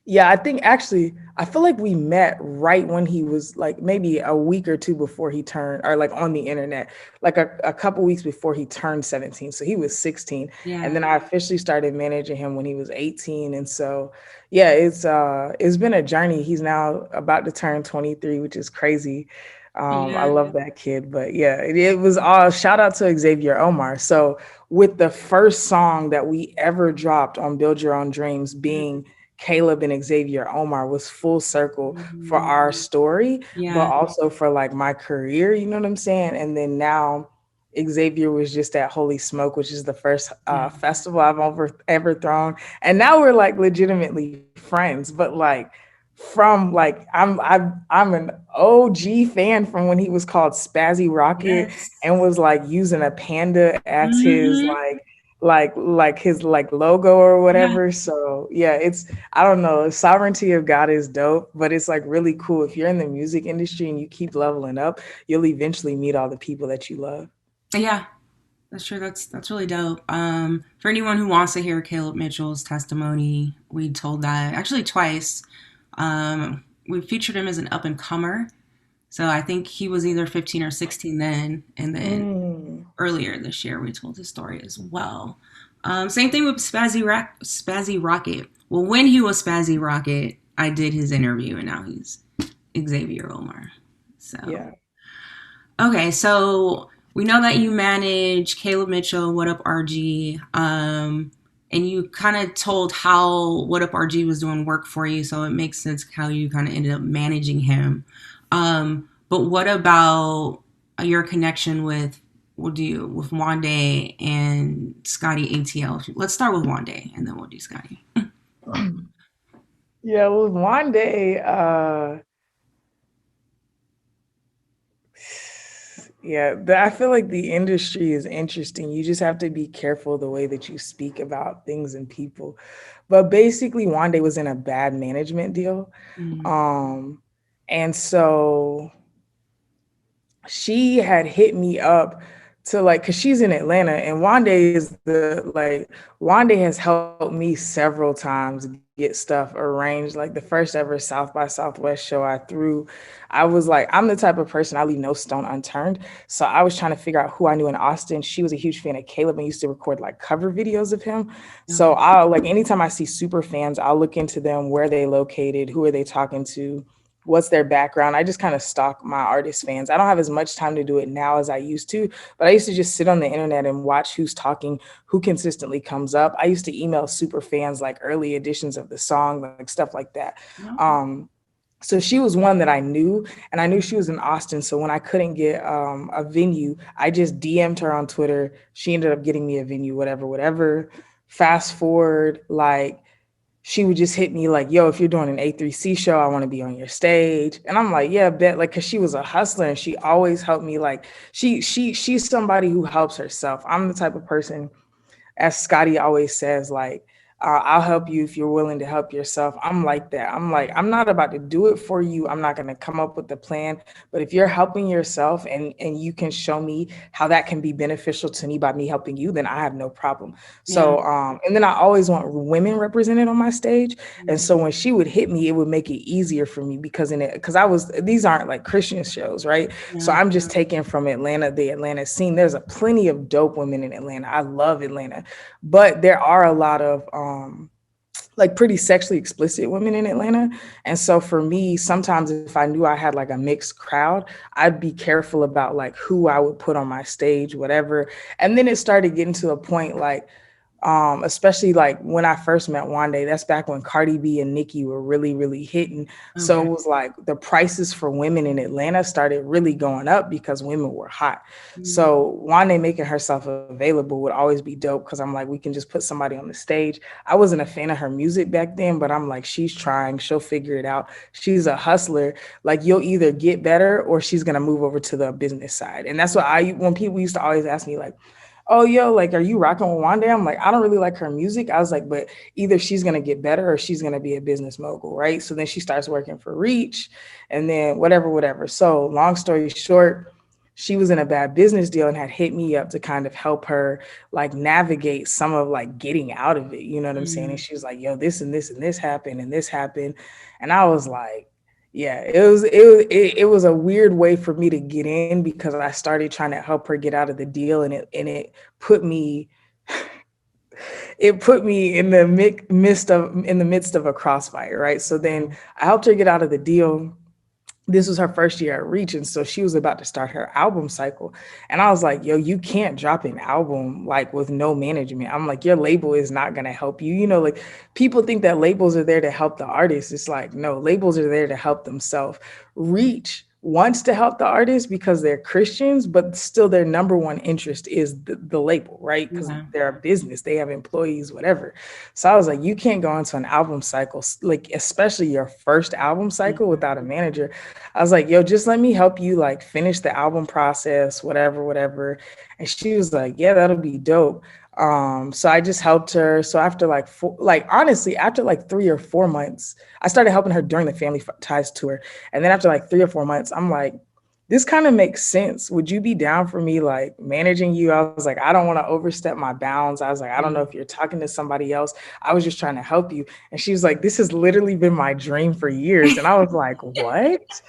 yeah, I think actually, I feel like we met right when he was like maybe a week or two before he turned, or like on the internet, like a couple weeks before he turned 17. So he was 16. And Yeah. then I officially started managing him when he was 18. And so, yeah, it's been a journey. He's now about to turn 23, which is crazy. I Yeah. love that kid. But yeah, it was all shout out to Xavier Omar. So with the first song that we ever dropped on Build Your Own Dreams being Caleb and Xavier Omar, was full circle for our Mhm. story, but Yeah. also for like my career, you know what I'm saying? And then now Xavier was just at Holy Smoke, which is the first Yeah. festival I've ever thrown. And now we're like legitimately friends, but like from like I'm an OG fan from when he was called Spazzy Rocket Yes. and was like using a panda as his Hmm. like his like logo or Yeah. whatever. So yeah, it's I don't know. Sovereignty of God is dope, but it's like really cool. If you're in the music industry and you keep leveling up, you'll eventually meet all the people that you love. Yeah. That's true. That's really dope. For anyone who wants to hear Caleb Mitchell's testimony, we told that actually twice. We featured him as an up and comer. So I think he was either 15 or 16 then, and then Mm. earlier this year we told his story as well. Same thing with Spazzy Rocket. Well, when he was Spazzy Rocket, I did his interview, and now he's Xavier Omar. So Yeah. okay, so we know that you manage Caleb Mitchell, What Up RG, and you kind of told how What Up RG was doing work for you, so it makes sense how you kind of ended up managing him. But what about your connection with we'll do with Wande and Scotty ATL? Let's start with Wande, and then we'll do Scotty. Yeah, well, one day, yeah, I feel like the industry is interesting. You just have to be careful the way that you speak about things and people. But basically, Wande was in a bad management deal. Mm. Um, and so she had hit me up to like because she's in Atlanta and Wande is the like Wande has helped me several times get stuff arranged. Like the first ever South by Southwest show I threw, I was like, I'm the type of person I leave no stone unturned. So I was trying to figure out who I knew in Austin. She was a huge fan of Caleb and used to record like cover videos of him. So Okay. I'll like anytime I see super fans, I'll look into them, where they located, who are they talking to, what's their background. I just kind of stalk my artist fans. I don't have as much time to do it now as I used to, but I used to just sit on the internet and watch who's talking, who consistently comes up. I used to email super fans like early editions of the song, like stuff like that. Okay. Um, so she was one that I knew, and I knew she was in Austin. So when I couldn't get a venue, I just DM'd her on Twitter. She ended up getting me a venue, whatever, whatever. Fast forward, like she would just hit me like, yo, if you're doing an A3C show, I want to be on your stage. And I'm like, yeah, bet. Like, cause she was a hustler and she always helped me. Like she's somebody who helps herself. I'm the type of person, as Scotty always says, like, I'll help you if you're willing to help yourself. I'm like that. I'm like, I'm not about to do it for you. I'm not going to come up with the plan. But if you're helping yourself and you can show me how that can be beneficial to me by me helping you, then I have no problem. Yeah. So, and then I always want women represented on my stage. And Mm. so when she would hit me, it would make it easier for me because because these aren't like Christian shows, right? So Yeah. I'm just taking from Atlanta, the Atlanta scene. There's a plenty of dope women in Atlanta. I love Atlanta, but there are a lot of like pretty sexually explicit women in Atlanta. And so for me, sometimes if I knew I had like a mixed crowd, I'd be careful about like who I would put on my stage, whatever. And then it started getting to a point like especially like when I first met Wande, that's back when Cardi B and Nicki were really, really hitting. So Okay. it was like the prices for women in Atlanta started really going up because women were hot. Mm. So Wande making herself available would always be dope because I'm like, we can just put somebody on the stage. I wasn't a fan of her music back then, but I'm like, she's trying, she'll figure it out. She's a hustler. Like you'll either get better or she's gonna move over to the business side. And that's what when people used to always ask me like, oh yo, like are you rocking with Wanda? I'm like, I don't really like her music. I was like, but either she's gonna get better or she's gonna be a business mogul, right? So then she starts working for Reach and then whatever. So long story short, she was in a bad business deal and had hit me up to kind of help her like navigate some of like getting out of it. You know what I'm saying? And Mm. she was like, yo, this and this and this happened and this happened. And I was like, yeah, it was a weird way for me to get in because I started trying to help her get out of the deal, and put me it put me in the midst of a crossfire, right? So then I helped her get out of the deal. This was her first year at Reach, and so she was about to start her album cycle. And I was like, yo, you can't drop an album like with no management. I'm like, your label is not gonna help you. Like people think that labels are there to help the artist. It's like, no, labels are there to help themselves. Reach wants to help the artist because they're Christians, but still their number one interest is the label, right? Because Yeah. they're a business, they have employees, whatever. So I was like, you can't go into an album cycle, like especially your first album cycle Yeah. without a manager. I was like, yo, just let me help you like finish the album process, whatever. And she was like, yeah, that'll be dope. So I just helped her. So after honestly, after like 3 or 4 months, I started helping her during the Family Ties tour. And then after like 3 or 4 months, I'm like, this kind of makes sense. Would you be down for me like managing you? I was like, I don't want to overstep my bounds. I was like, I don't know Yeah. if you're talking to somebody else. I was just trying to help you. And she was like, this has literally been my dream for years. And I was like, what?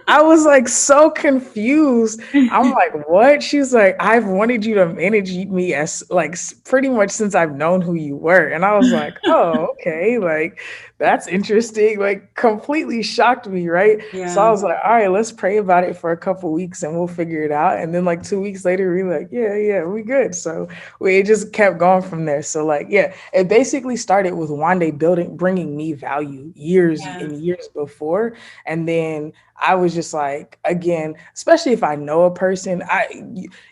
I was like so confused. I'm like, what? She's like, I've wanted you to manage me as like pretty much since I've known who you were. And I was like, oh, okay. Like, that's interesting. Like, completely shocked me, right? So I Yeah. was like, all right, let's pray about it for a couple weeks and we'll figure it out. And then like 2 weeks later, we were like, yeah, we good. So it just kept going from there. So like, yeah, it basically started with Wande bringing me value years Yeah. and years before. And then I was just like, again, especially if I know a person,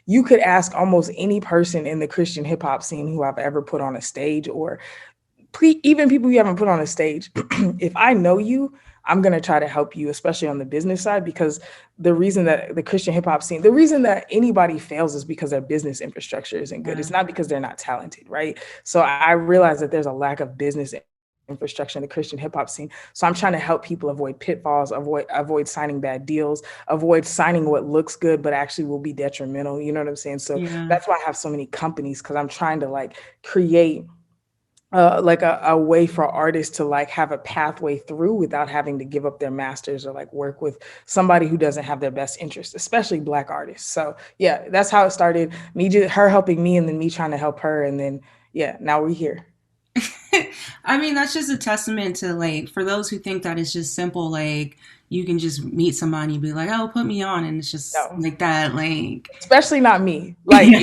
you could ask almost any person in the Christian hip hop scene who I've ever put on a stage, or even people you haven't put on a stage. If I know you, I'm going to try to help you, especially on the business side, because the reason that the Christian hip hop scene, the reason that anybody fails is because their business infrastructure isn't good. It's Yeah. not because they're not talented, right? So I realize that there's a lack of business infrastructure in the Christian hip hop scene. So I'm trying to help people avoid pitfalls, avoid signing bad deals, avoid signing what looks good but actually will be detrimental. You know what I'm saying? So Yeah. that's why I have so many companies, because I'm trying to like create like a way for artists to like have a pathway through without having to give up their masters or like work with somebody who doesn't have their best interest, especially Black artists. So yeah, that's how it started. Her helping me and then me trying to help her, and then yeah, now we're here. I mean, that's just a testament to like for those who think that it's just simple, like you can just meet somebody and be like, "Oh, put me on," and it's just No, like that, like especially not me. Like yeah,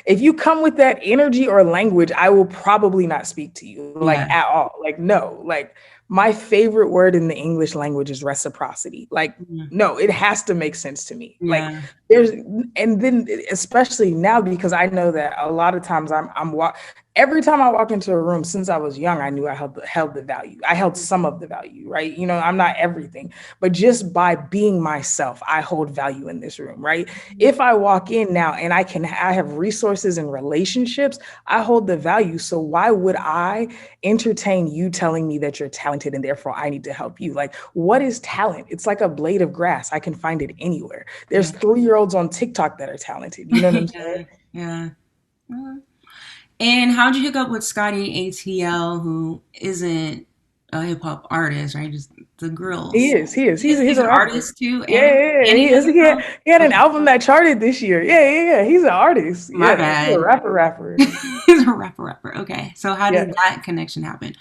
if you come with that energy or language, I will probably not speak to you like yeah, at all. Like no, like my favorite word in the English language is reciprocity. Like no, it has to make sense to me. Like yeah, there's and then especially now because I know that a lot of times every time I walk into a room since I was young, I knew I held the value. I held some of the value, right? You know, I'm not everything, but just by being myself, I hold value in this room, right? If I walk in now and I have resources and relationships, I hold the value. So why would I entertain you telling me that you're talented and therefore I need to help you? Like, what is talent? It's like a blade of grass. I can find it anywhere. There's Yeah. 3-year-olds on TikTok that are talented. You know what I'm saying? Yeah. Yeah. Uh, And how'd you hook up with Scotty Atl, who isn't a hip hop artist, right? Just the He grills. is. He is. He's He's a an rapper. artist too, Yeah, yeah, yeah. and he He has is. a song. He had an Okay, album that charted this year. Yeah, yeah, yeah. He's an artist. my Yeah, he's a bad. rapper. He's a rapper. Okay, so how Yeah. did that connection happen?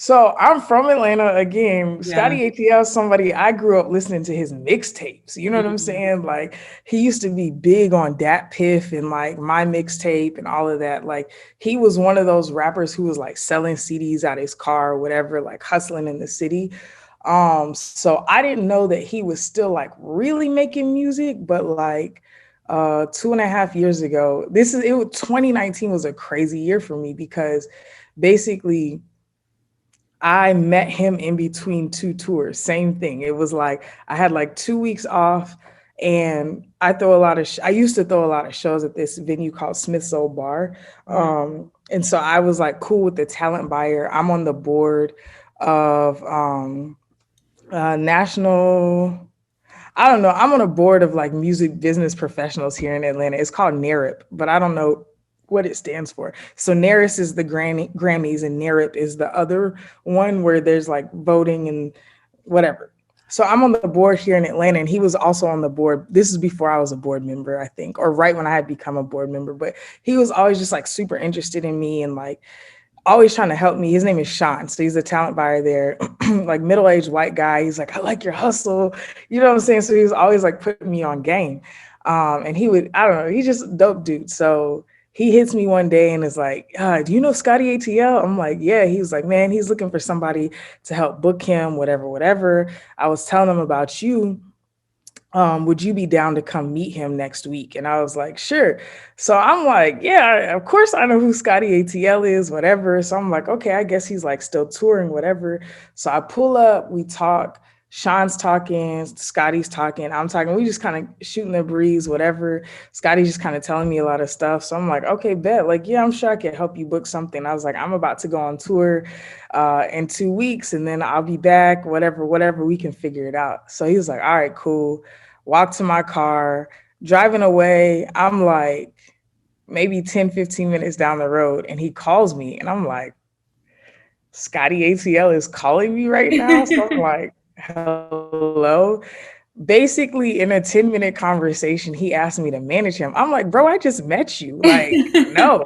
So I'm from Atlanta again. Yeah. Scotty Atl is somebody I grew up listening to his mixtapes. You know what I'm Mhm. saying? Like he used to be big on Dat Piff and like my mixtape and all of that. Like he was one of those rappers who was like selling CDs out his car or whatever, like hustling in the city. So I didn't know that he was still like really making music, but like 2.5 years ago, 2019 was a crazy year for me because basically I met him in between two tours. Same thing. It was like I had like 2 weeks off, and I used to throw a lot of shows at this venue called Smith's Old Bar. Mhm. And so I was like cool with the talent buyer. I'm on the board of national. I don't know. I'm on a board of like music business professionals here in Atlanta. It's called NARIP, but I don't know what it stands for. So NARIS is the Grammys and NARIP is the other one where there's like voting and whatever. So I'm on the board here in Atlanta, and he was also on the board. This is before I was a board member, I think, or right when I had become a board member. But he was always just like super interested in me and like always trying to help me. His name is Sean. So he's a talent buyer there, like middle-aged white guy. He's like, I like your hustle. You know what I'm saying? So he was always like putting me on game. And I don't know, he's just a dope dude. So he hits me one day and is like, do you know Scotty ATL? I'm like, yeah. He was like, man, he's looking for somebody to help book him, whatever. I was telling him about you. Would you be down to come meet him next week? And I was like, sure. So I'm like, yeah, of course I know who Scotty ATL is, whatever. So I'm like, okay, I guess he's like still touring, whatever. So I pull up, we talk. Sean's talking, Scotty's talking, I'm talking. We just kind of shooting the breeze, whatever. Scotty's just kind of telling me a lot of stuff. So I'm like, okay, bet. Like, yeah, I'm sure I could help you book something. I was like, I'm about to go on tour in 2 weeks and then I'll be back, whatever, we can figure it out. So he was like, all right, cool. Walk to my car, driving away. I'm like maybe 10, 15 minutes down the road and he calls me and I'm like, Scotty ATL is calling me right now. So I'm like, hello. Basically, in a 10-minute conversation, he asked me to manage him. I'm like, bro, I just met you. Like, no.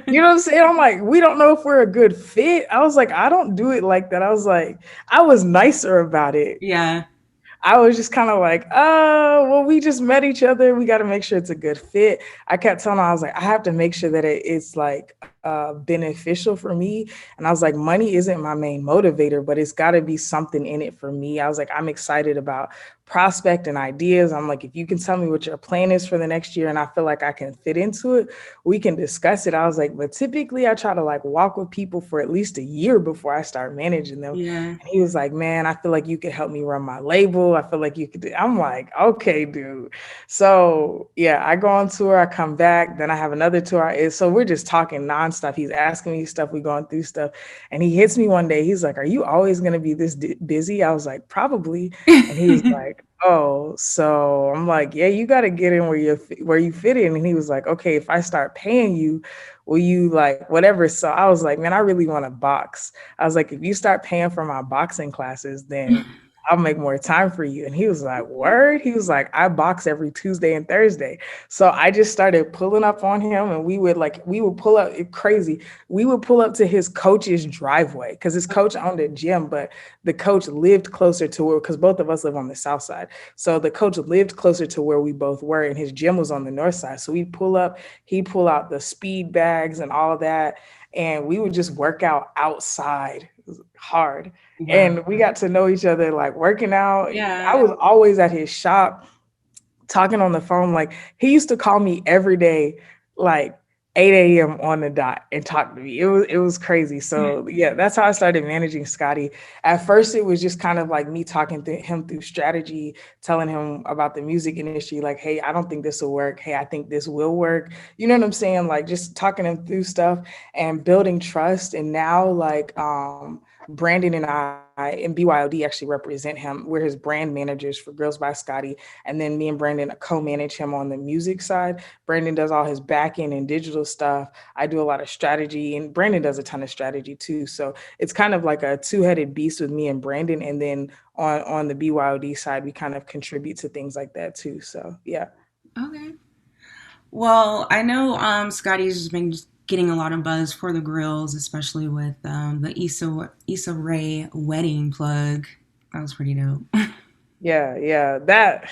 You know what I'm saying? I'm like, we don't know if we're a good fit. I was like, I don't do it like that. I was like, I was nicer about it. Yeah. I was just kind of like, oh, well, we just met each other. We got to make sure it's a good fit. I kept telling him, I was like, I have to make sure that it's like beneficial for me. And I was like, money isn't my main motivator, but it's got to be something in it for me. I was like, I'm excited about prospect and ideas. I'm like, if you can tell me what your plan is for the next year and I feel like I can fit into it, we can discuss it. I was like, but typically I try to like walk with people for at least a year before I start managing them. Yeah. And he was like, man, I feel like you could help me run my label. I feel like you could do. I'm like, okay, dude. So yeah, I go on tour, I come back, then I have another tour. So we're just talking nonstop. He's asking me stuff, we going through stuff. And he hits me one day. He's like, are you always going to be this busy? I was like, probably. And he was like, oh, so I'm like, yeah, you got to get in where you fit in. And he was like, okay, if I start paying you, will you like whatever? So I was like, man, I really want to box. I was like, if you start paying for my boxing classes, then I'll make more time for you. And he was like, word? He was like, I box every Tuesday and Thursday. So I just started pulling up on him and we would pull up crazy. We would pull up to his coach's driveway because his coach owned a gym, but the coach lived closer to where, because both of us live on the south side. So the coach lived closer to where we both were and his gym was on the north side. So we pull up, he'd pull out the speed bags and all that. And we would just work out outside. It was hard. Wow. And we got to know each other like working out. I Yeah. was always at his shop talking on the phone. Like he used to call me every day, like 8 a.m. on the dot and talk to me. It was crazy. So yeah, that's how I started managing Scotty. At first, it was just kind of like me talking to him through strategy, telling him about the music industry. Like, hey, I don't think this will work. Hey, I think this will work. You know what I'm saying? Like just talking him through stuff and building trust. And now, like, Brandon and I and BYOD actually represent him. We're his brand managers for Girls by Scotty, and then me and Brandon co-manage him on the music side. Brandon does all his back end and digital stuff. I do a lot of strategy, and Brandon does a ton of strategy too. So it's kind of like a two-headed beast with me and Brandon. And then on the BYOD side, we kind of contribute to things like that too. So yeah. Okay. Well, I know Scotty's been just getting a lot of buzz for the grills, especially with the Issa Rae wedding plug. That was pretty dope. Yeah. That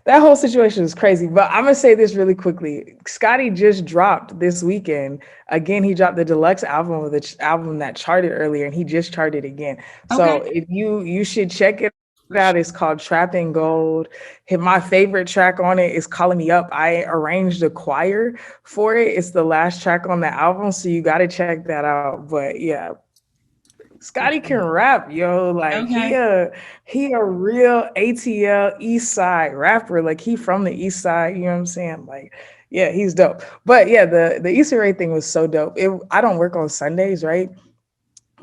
whole situation is crazy. But I'm gonna say this really quickly. Scotty just dropped this weekend. Again, he dropped the deluxe album with the album that charted earlier, and he just charted again. So Okay. if you should check it out. It's For called sure. Trapping Gold. My favorite track on it is Calling Me Up. I arranged a choir for it. It's the last track on the album, so you got to check that out. But yeah, For Scotty can sure. rap, yo. Like Okay. he a real ATL East Side rapper. Like he from the East Side. You know what I'm saying? Like, yeah, he's dope. But yeah, the Issa Rae thing was so dope. I don't work on Sundays, right?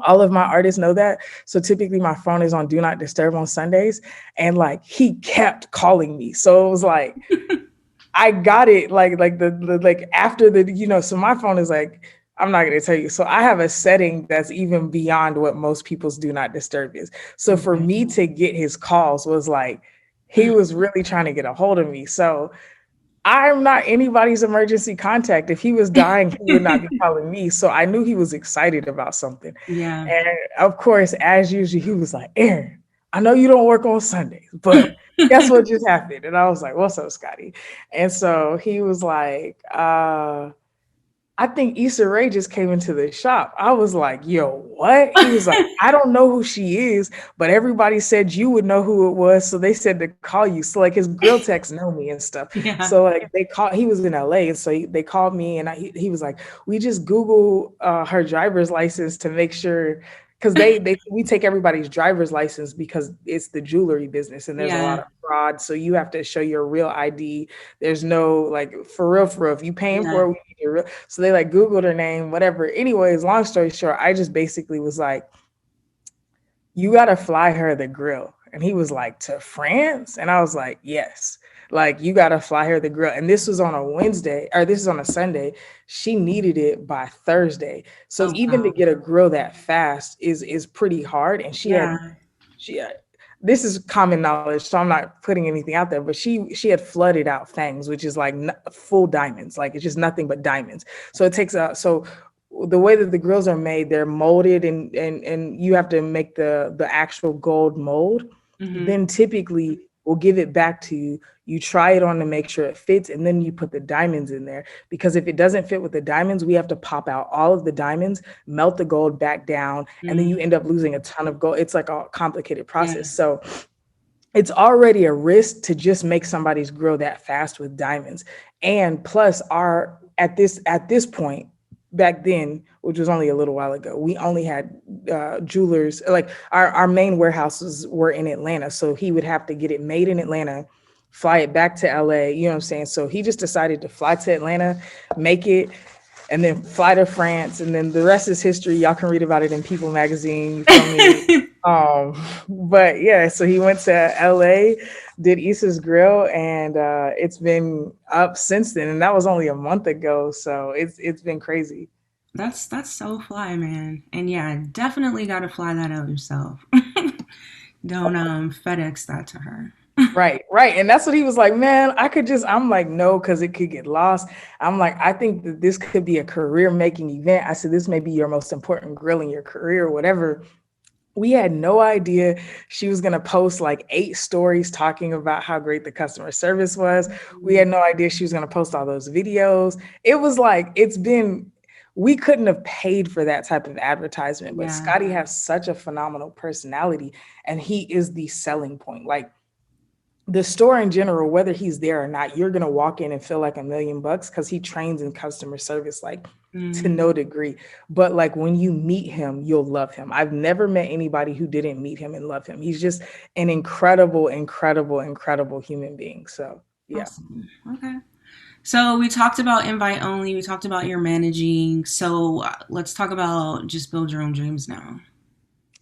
All of my artists know that. So typically my phone is on do not disturb on Sundays. And like he kept calling me. So it was like I got it like the like after the so my phone is like I'm not gonna tell you. So I have a setting that's even beyond what most people's do not disturb is. So for Okay. me to get his calls was like he was really trying to get a hold of me. So I'm not anybody's emergency contact. If he was dying, he would not be calling me. So I knew he was excited about something. Yeah. And of course, as usual, he was like, Erinn, I know you don't work on Sundays, but guess what just happened? And I was like, what's up, Scotty? And so he was like, I think Issa Rae just came into the shop. I was like, yo, what? He was like, I don't know who she is, but everybody said you would know who it was. So they said to call you. So like his grill techs know me and stuff. Yeah. So like he was in LA. And so they called me and he was like, we just Google her driver's license to make sure. Cause we take everybody's driver's license because it's the jewelry business and there's a lot Yeah. of fraud. So you have to show your real ID. There's no like for real, if you paying for Yeah. it, we need your real. So they like Googled her name, whatever. Anyways, long story short, I just basically was like, you got to fly her the grill. And he was like, to France? And I was like, yes. Like, you got to fly her the grill. And this was on a Wednesday, or this is on a Sunday. She needed it by Thursday. So Oh even to wow. get a grill that fast is pretty hard. And Yeah. she had, this is common knowledge, so I'm not putting anything out there, but she had flooded out fangs, which is like full diamonds. Like it's just nothing but diamonds. So it takes a so the way that the grills are made, they're molded and you have to make the actual gold mold. Mm-hmm. Then typically we'll give it back to you. You try it on to make sure it fits, and then you put the diamonds in there. Because if it doesn't fit with the diamonds, we have to pop out all of the diamonds, melt the gold back down, and then you Mm-hmm. end up losing a ton of gold. It's like a complicated process. Yeah. So it's already a risk to just make somebody's grill that fast with diamonds. And plus our at this point back then, which was only a little while ago, we only had jewelers. Like our main warehouses were in Atlanta, so he would have to get it made in Atlanta, fly it back to LA. You know what I'm saying? So he just decided to fly to Atlanta, make it, and then fly to France, and then the rest is history. Y'all can read about it in People magazine. You feel me? Um, but yeah, so he went to LA, did Issa's Grill, and it's been up since then. And that was only a month ago, so it's been crazy. That's so fly, man. And yeah, definitely got to fly that out yourself. Don't FedEx that to her. Right. And that's what he was like, man, I'm like, no, because it could get lost. I'm like, I think that this could be a career making event. I said, this may be your most important grill in your career or whatever. We had no idea she was going to post like 8 stories talking about how great the customer service was. We had no idea she was going to post all those videos. It was like, we couldn't have paid for that type of advertisement, but Yeah. Scotty has such a phenomenal personality and he is the selling point. Like, the store in general, whether he's there or not, you're gonna walk in and feel like $1 million because he trains in customer service like to Mm, no degree. But like when you meet him, you'll love him. I've never met anybody who didn't meet him and love him. He's just an incredible, incredible, incredible human being. So yeah. awesome. Okay. So we talked about invite only. We talked about your managing. So let's talk about just build your own dreams now.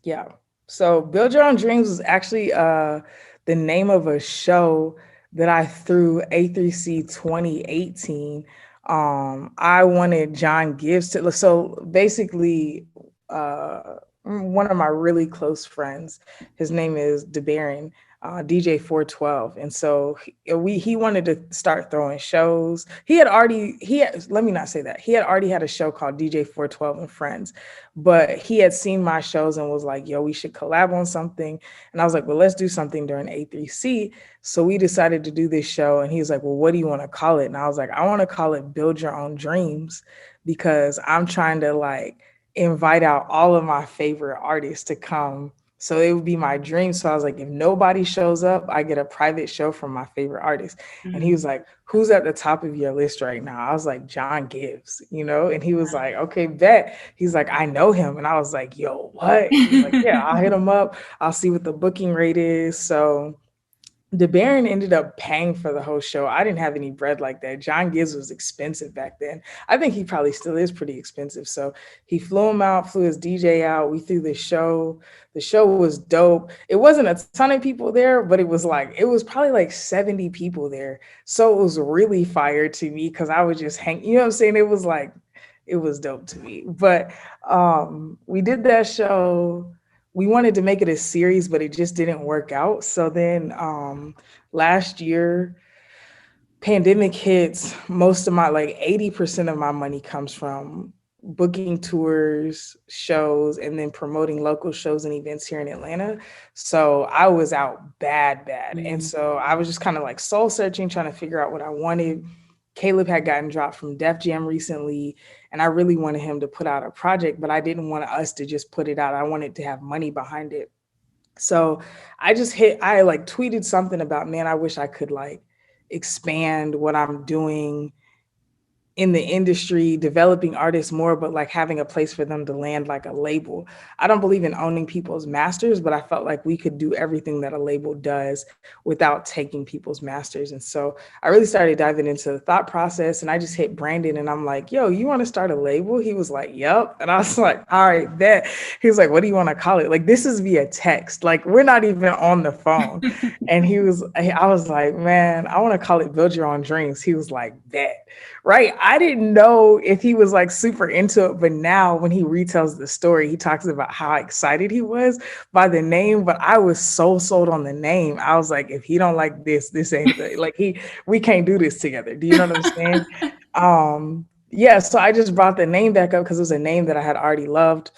Yeah. So Build Your Own Dreams was actually the name of a show that I threw A3C 2018. I wanted John Gibbs to, so basically one of my really close friends, his name is DeBaron, DJ 412. And so he wanted to start throwing shows. Let me not say that. He had already had a show called DJ 412 and Friends, but he had seen my shows and was like, yo, we should collab on something. And I was like, well, let's do something during A3C. So we decided to do this show. And he was like, well, what do you want to call it? And I was like, I want to call it Build Your Own Dreams because I'm trying to like invite out all of my favorite artists to come. So it would be my dream. So I was like, if nobody shows up, I get a private show from my favorite artist. And he Mm-hmm. was like, who's at the top of your list right now? I was like, John Gibbs, you know? And he was like, okay, bet. He's like, I know him. And I was like, yo, what? He's like, yeah, I'll hit him up. I'll see what the booking rate is. So the Baron ended up paying for the whole show. I didn't have any bread like that. John Gibbs was expensive back then. I think he probably still is pretty expensive. So he flew him out, flew his DJ out. We threw the show. The show was dope. It wasn't a ton of people there, but it was probably like 70 people there. So it was really fire to me because I was just hang, you know what I'm saying? It was dope to me. But we did that show. We wanted to make it a series, but it just didn't work out. So then last year, pandemic hits. Most of my, like 80% of my money comes from booking tours, shows, and then promoting local shows and events here in Atlanta. So I was out bad, bad. And Mm-hmm. so I was just kind of like soul searching, trying to figure out what I wanted. Caleb had gotten dropped from Def Jam recently, and I really wanted him to put out a project, but I didn't want us to just put it out. I wanted to have money behind it. So I like tweeted something about, man, I wish I could like expand what I'm doing in the industry, developing artists more, but like having a place for them to land like a label. I don't believe in owning people's masters, but I felt like we could do everything that a label does without taking people's masters. And so I really started diving into the thought process, and I just hit Brandon and I'm like, yo, you want to start a label? He was like, yep. And I was like, all right, bet. He was like, what do you want to call it? Like, this is via text. Like, we're not even on the phone. And I was like, man, I want to call it Build Your Own Dreams. He was like, bet. Right. I didn't know if he was like super into it, but now when he retells the story, he talks about how excited he was by the name. But I was so sold on the name. I was like, if he don't like this ain't we can't do this together. Do you know what I'm saying? Yeah, so I just brought the name back up because it was a name that I had already loved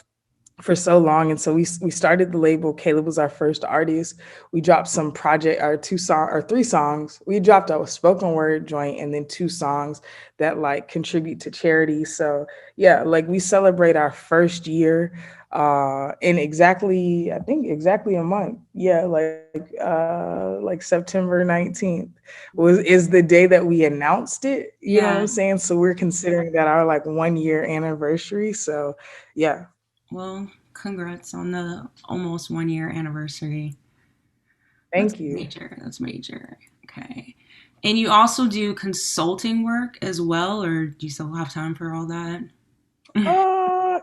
for so long. And so we started the label. Caleb was our first artist. We dropped some project our three songs. We dropped a spoken word joint and then two songs that like contribute to charity. So yeah, like we celebrate our first year in exactly, I think exactly a month. Yeah, like September 19th was is the day that we announced it. You know what I'm Yeah. saying? So we're considering that our like 1 year anniversary. So yeah. Well, congrats on the almost 1 year anniversary. That's Thank you. major. That's major. Okay. And you also do consulting work as well, or do you still have time for all that?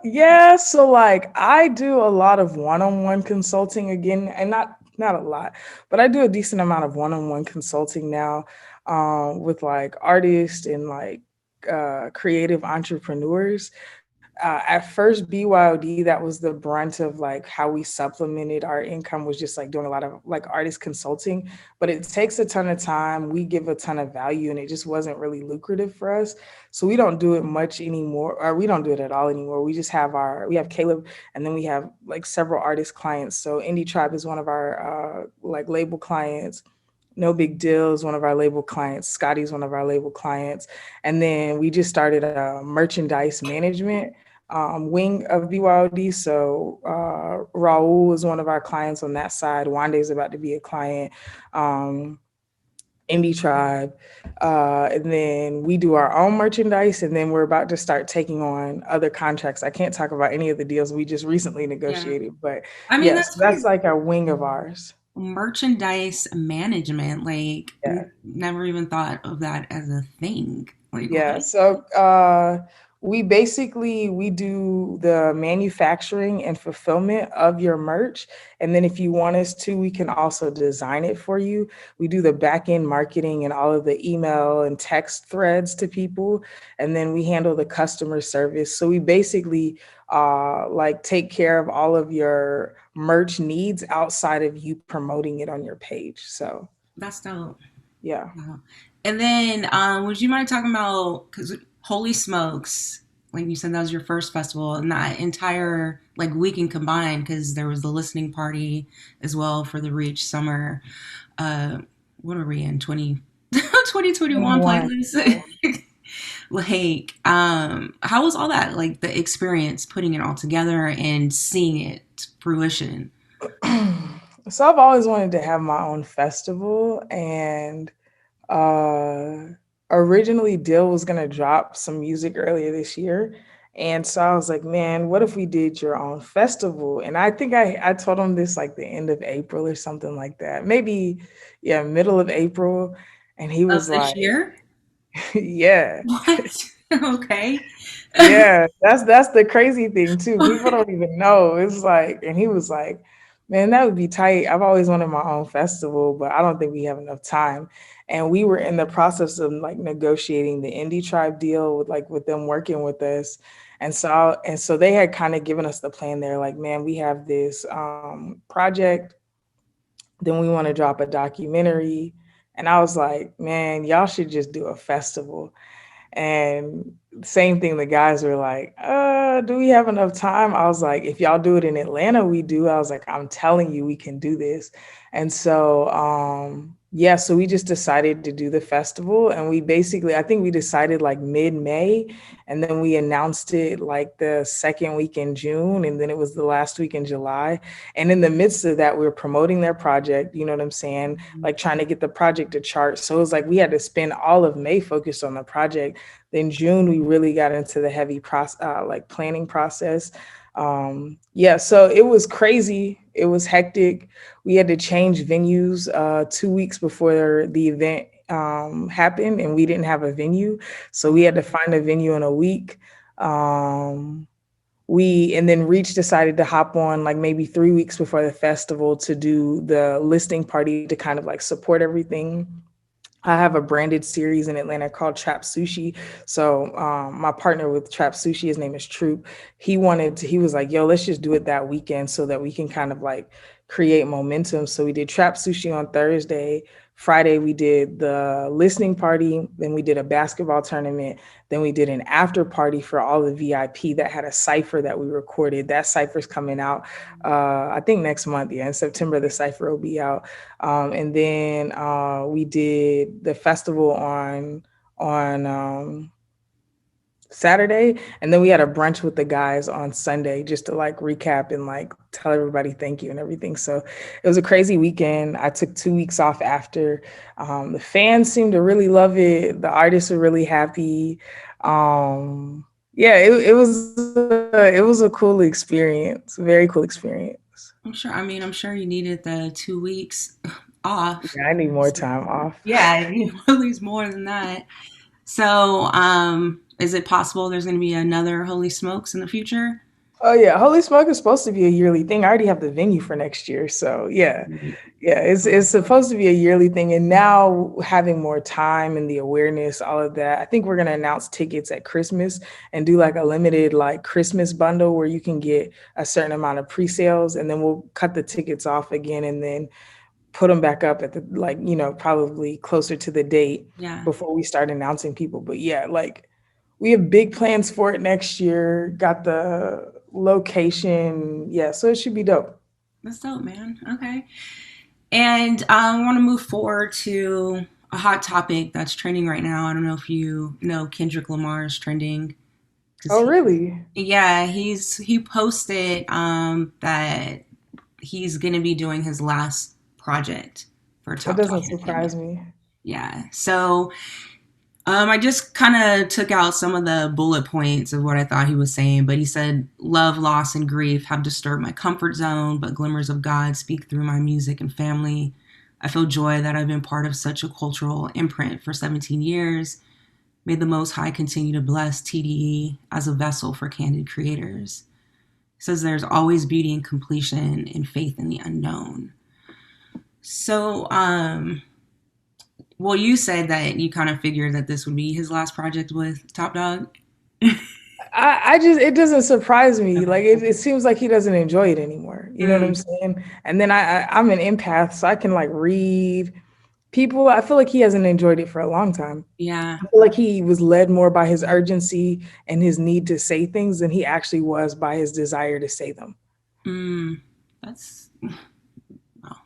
Yeah, so like I do a lot of one-on-one consulting again, and not a lot, but I do a decent amount of one-on-one consulting now with like artists and like creative entrepreneurs. At first BYOD, that was the brunt of like how we supplemented our income, was just like doing a lot of like artist consulting, but it takes a ton of time. We give a ton of value and it just wasn't really lucrative for us. So we don't do it much anymore, or we don't do it at all anymore. We have Caleb, and then we have like several artist clients. So Indie Tribe is one of our like label clients. No Big Deal is one of our label clients. Scotty's one of our label clients. And then we just started a merchandise management wing of BYOD. So Raul is one of our clients on that side. Wande is about to be a client. Indie Tribe. And then we do our own merchandise, and then we're about to start taking on other contracts. I can't talk about any of the deals we just recently Yeah. negotiated, but I mean, yes, that's that's crazy. like a wing of ours. Merchandise management, like, Yeah. never even thought of that as a thing. Like, Yeah, what? so we basically we do the manufacturing and fulfillment of your merch, and then if you want us to, we can also design it for you. We do the back end marketing and all of the email and text threads to people, and then we handle the customer service. So we basically like take care of all of your merch needs outside of you promoting it on your page. So That's dope. yeah. Wow. And then, would you mind talking about, because Holy Smokes, like you said, that was your first festival, and that entire like weekend combined, because there was the listening party as well for the Reach Summer. Uh, what are we in 2021 21. playlist? Like, how was all that? Like the experience, putting it all together and seeing it fruition. So I've always wanted to have my own festival, and uh originally Dill was gonna drop some music earlier this year. And so I was like, man, what if we did your own festival? And I think I told him this like the end of April or something like that. Maybe, yeah, middle of April. And he Of was this like, year? yeah. What? Okay. Yeah, that's the crazy thing too. People don't even know. It's like, and he was like, "Man, that would be tight. I've always wanted my own festival, but I don't think we have enough time." And we were in the process of like negotiating the Indie Tribe deal with like with them working with us. And so they had kind of given us the plan. They're like, "Man, we have this project. Then we want to drop a documentary." And I was like, "Man, y'all should just do a festival." And same thing, the guys were like, do we have enough time? I was like, if y'all do it in Atlanta, we do. I was like, I'm telling you, we can do this. And so, yeah, so we just decided to do the festival. And we basically, I think we decided like mid-May, and then we announced it like the second week in June, and then it was the last week in July. And in the midst of that, we were promoting their project, you know what I'm saying? Like trying to get the project to chart. So it was like we had to spend all of May focused on the project. Then June, we really got into the heavy process, like planning process. Yeah, so it was crazy. It was hectic. We had to change venues 2 weeks before the event happened, and we didn't have a venue, so we had to find a venue in a week. Um, we and then Reach decided to hop on like maybe 3 weeks before the festival to do the listing party to kind of like support everything. I have a branded series in Atlanta called Trap Sushi. So my partner with Trap Sushi, his name is Troop. He was like, yo, let's just do it that weekend so that we can kind of like create momentum. So we did Trap Sushi on Thursday. Friday, we did the listening party. Then we did a basketball tournament. Then we did an after party for all the VIP that had a cipher that we recorded. That cipher's coming out, I think next month. Yeah, in September, the cipher will be out. And then we did the festival on Saturday, and then we had a brunch with the guys on Sunday just to like recap and like tell everybody thank you and everything. So it was a crazy weekend. I took 2 weeks off after. The fans seemed to really love it. The artists were really happy. Yeah, it was a cool experience, very cool experience. I'm sure. I mean, I'm sure you needed the 2 weeks off. Yeah, I need more time off. Yeah, you at least more than that. So, is it possible there's going to be another Holy Smokes in the future? Oh yeah, Holy Smoke is supposed to be a yearly thing. I already have the venue for next year, so yeah, yeah, it's supposed to be a yearly thing. And now having more time and the awareness, all of that, I think we're gonna announce tickets at Christmas and do like a limited like Christmas bundle where you can get a certain amount of pre-sales, and then we'll cut the tickets off again, and then put them back up at the like probably closer to the date Yeah, before we start announcing people. But yeah, like we have big plans for it next year. Got the location. Yeah, so it should be dope. that's dope, man. Okay. And I want to move forward to a hot topic that's trending right now. I don't know if you know Kendrick Lamar is trending because Oh, really? yeah, he posted that he's gonna be doing his last project for That Top doesn't Dog Entertainment. surprise me. Yeah. So I just kind of took out some of the bullet points of what I thought he was saying, but he said, love, loss, and grief have disturbed my comfort zone, but glimmers of God speak through my music and family. I feel joy that I've been part of such a cultural imprint for 17 years. May the Most High continue to bless TDE as a vessel for candid creators. He says there's always beauty in completion and faith in the unknown. So, well, you said that you kind of figured that this would be his last project with Top Dog. I just it doesn't surprise me. Like it seems like he doesn't enjoy it anymore. You know what I'm Mm, saying? And then I'm an empath, so I can like read people. I feel like he hasn't enjoyed it for a long time. yeah. I feel like he was led more by his urgency and his need to say things than he actually was by his desire to say them. Mm, that's wow.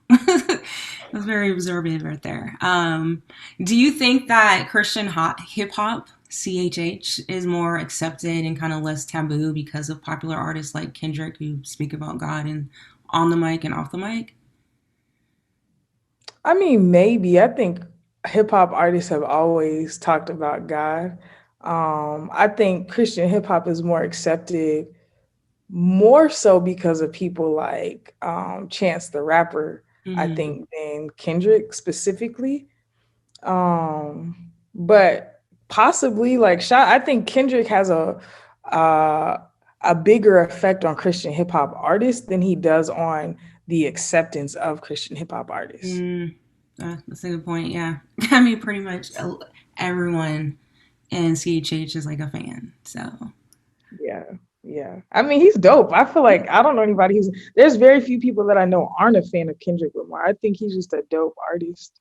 That's very observative right there. Do you think that Christian hip hop (CHH) is more accepted and kind of less taboo because of popular artists like Kendrick who speak about God and on the mic and off the mic? I mean, maybe. I think hip hop artists have always talked about God. I think Christian hip hop is more accepted more so because of people like Chance the Rapper, I Mm-hmm. think, than Kendrick specifically. But possibly like I think Kendrick has uh, a bigger effect on Christian hip hop artists than he does on the acceptance of Christian hip hop artists. Mm, that's a good point. Yeah, I mean, pretty much everyone in CHH is like a fan. So Yeah. Yeah. I mean, he's dope. I feel like I don't know anybody who's there's very few people that I know aren't a fan of Kendrick Lamar. I think he's just a dope artist.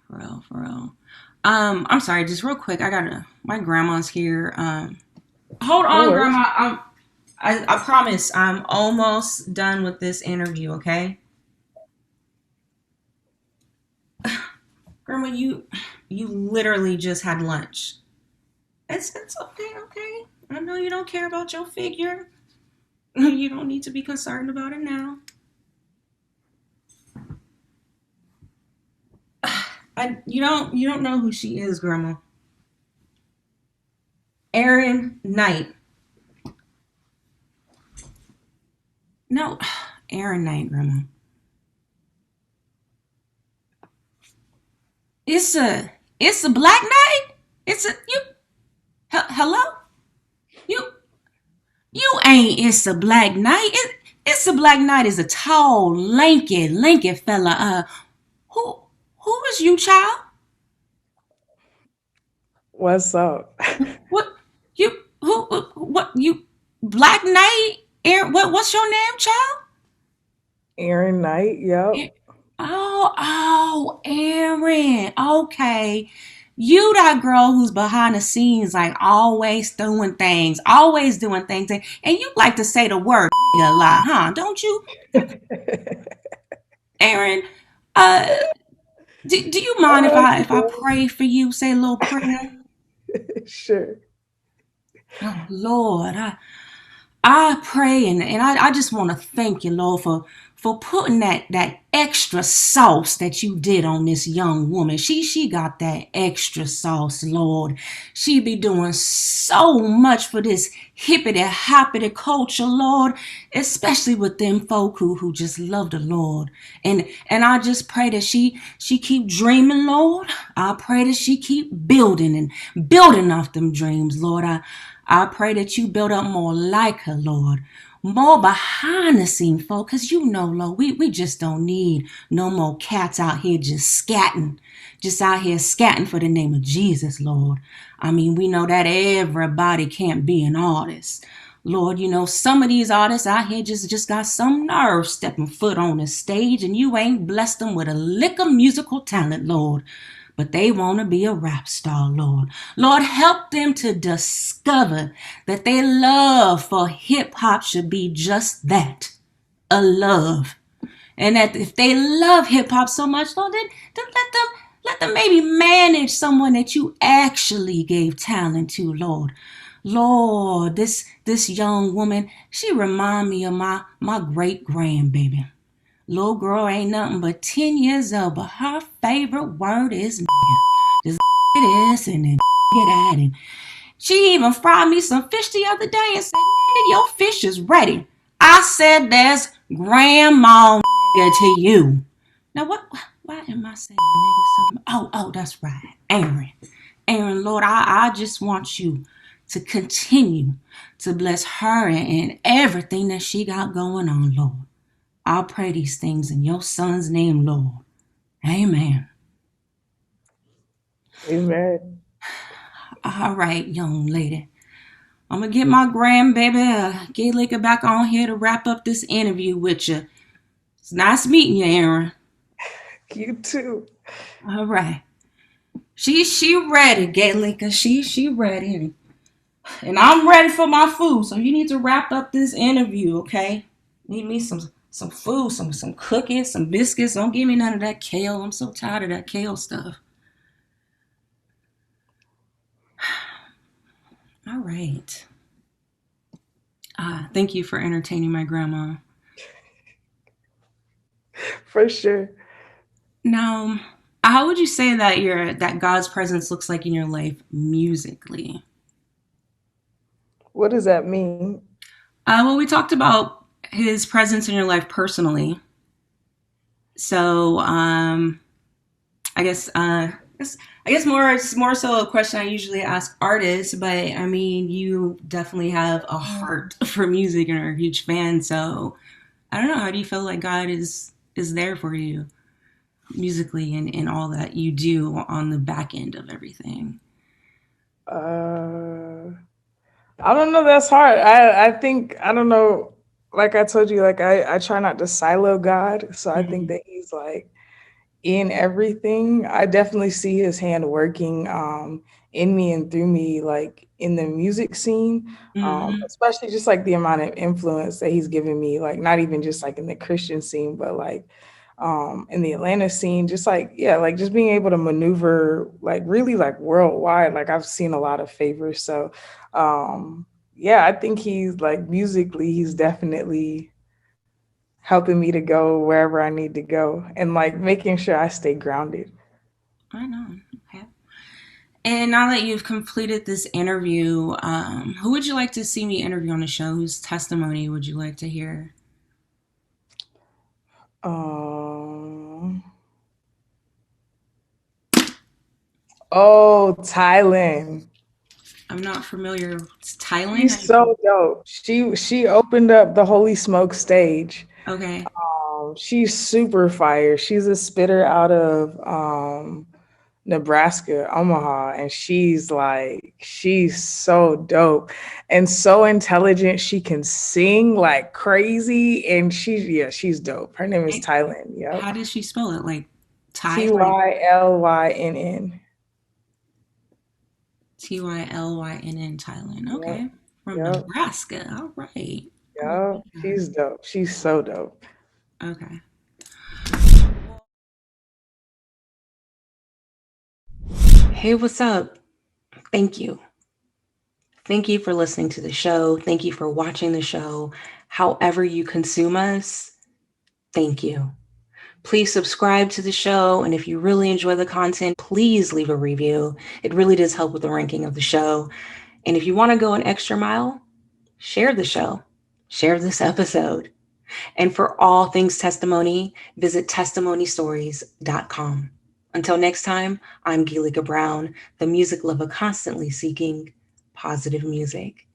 for real, for real. I'm sorry, just real quick. My grandma's here. Hold No on, worries. grandma. I promise I'm almost done with this interview. Okay, grandma, you literally just had lunch. It's okay, okay. I know you don't care about your figure. You don't need to be concerned about it now. You don't know who she is, grandma. Erinn Knight. No, Erinn Knight, grandma. It's a black knight. It's a you. Hello, you you ain't. It's a black knight. It's a black knight is a tall, lanky fella. Who who is you, child? What's up? What you what you black knight? What's your name, child? Aaron Knight, yep. Oh, Erin. Okay. You that girl who's behind the scenes, like always doing things, and you like to say the word a lot, huh? Don't you, Erin? Uh, do you mind if I Okay. pray for you? Say a little prayer. Sure. Oh Lord, I pray and I just want to thank you, Lord, for putting that extra sauce that you did on this young woman. She got that extra sauce, Lord. She be doing so much for this hippity hoppity culture, Lord, especially with them folk who just love the Lord. And I just pray that she keep dreaming, Lord. I pray that she keep building and building off them dreams, Lord. I pray that you build up more like her, Lord. More behind the scene, folk, because you know, Lord, we just don't need no more cats out here just out here scatting for the name of Jesus, Lord. I mean, we know that everybody can't be an artist. Lord, you know, some of these artists out here just got some nerve stepping foot on the stage, and you ain't blessed them with a lick of musical talent, Lord. But they want to be a rap star, Lord. Lord, help them to discover that their love for hip hop should be just that, a love. And that if they love hip hop so much, Lord, then let them maybe manage someone that you actually gave talent to, Lord. Lord, this young woman, she remind me of my great grandbaby. Little girl ain't nothing but 10 years old, but her favorite word is this and then that. And she even fried me some fish the other day and said, nigga, your fish is ready. I said, that's grandma to you. Now, why am I saying nigga so? Oh, that's right. Erinn, Lord, I just want you to continue to bless her and everything that she got going on, Lord. I'll pray these things in your son's name, Lord. Amen. Amen. All right, young lady. I'm going to get my grandbaby, Gay Liquor, back on here to wrap up this interview with you. It's nice meeting you, Erinn. You too. All right. She ready, Gay Liquor. She ready. And I'm ready for my food. So you need to wrap up this interview, okay? Need me some food, some cookies, some biscuits. Don't give me none of that kale. I'm so tired of that kale stuff. All right. Thank you for entertaining my grandma. For sure. Now, how would you say that God's presence looks like in your life musically? What does that mean? Well, we talked about his presence in your life personally. So, I guess it's more so a question I usually ask artists, but I mean, you definitely have a heart for music and are a huge fan. So, I don't know. How do you feel like God is there for you musically and all that you do on the back end of everything? I don't know. That's hard. I think I don't know. Like I told you, like I try not to silo God, so I think Mm-hmm. that He's like in everything. I definitely see His hand working in me and through me, like in the music scene, Mm-hmm. especially just like the amount of influence that He's given me, like not even just like in the Christian scene, but like in the Atlanta scene, just like yeah, like just being able to maneuver like really like worldwide. Like I've seen a lot of favors. So yeah, I think He's like musically, He's definitely helping me to go wherever I need to go and like making sure I stay grounded. I know. Okay. And now that you've completed this interview, who would you like to see me interview on the show? Whose testimony would you like to hear? Um, oh, Thailand. I'm not familiar. It's Thailand. She's so dope. She opened up the Holy Smoke stage. Okay. She's super fire. She's a spitter out of Nebraska, Omaha, and she's so dope and so intelligent. She can sing like crazy, and she's dope. Her name is Thailand. How Yep. did she spell it? Like Thai, like Tylynn. Tylynn, Thailand. Yep. Okay. From Yep. Nebraska. All right. Yep. She's dope. She's so dope. Okay. Hey, what's up? Thank you. Thank you for listening to the show. Thank you for watching the show. However you consume us, thank you. Please subscribe to the show. And if you really enjoy the content, please leave a review. It really does help with the ranking of the show. And if you want to go an extra mile, share the show, share this episode. And for all things testimony, visit testimonystories.com. Until next time, I'm Gilika Brown, the music lover constantly seeking positive music.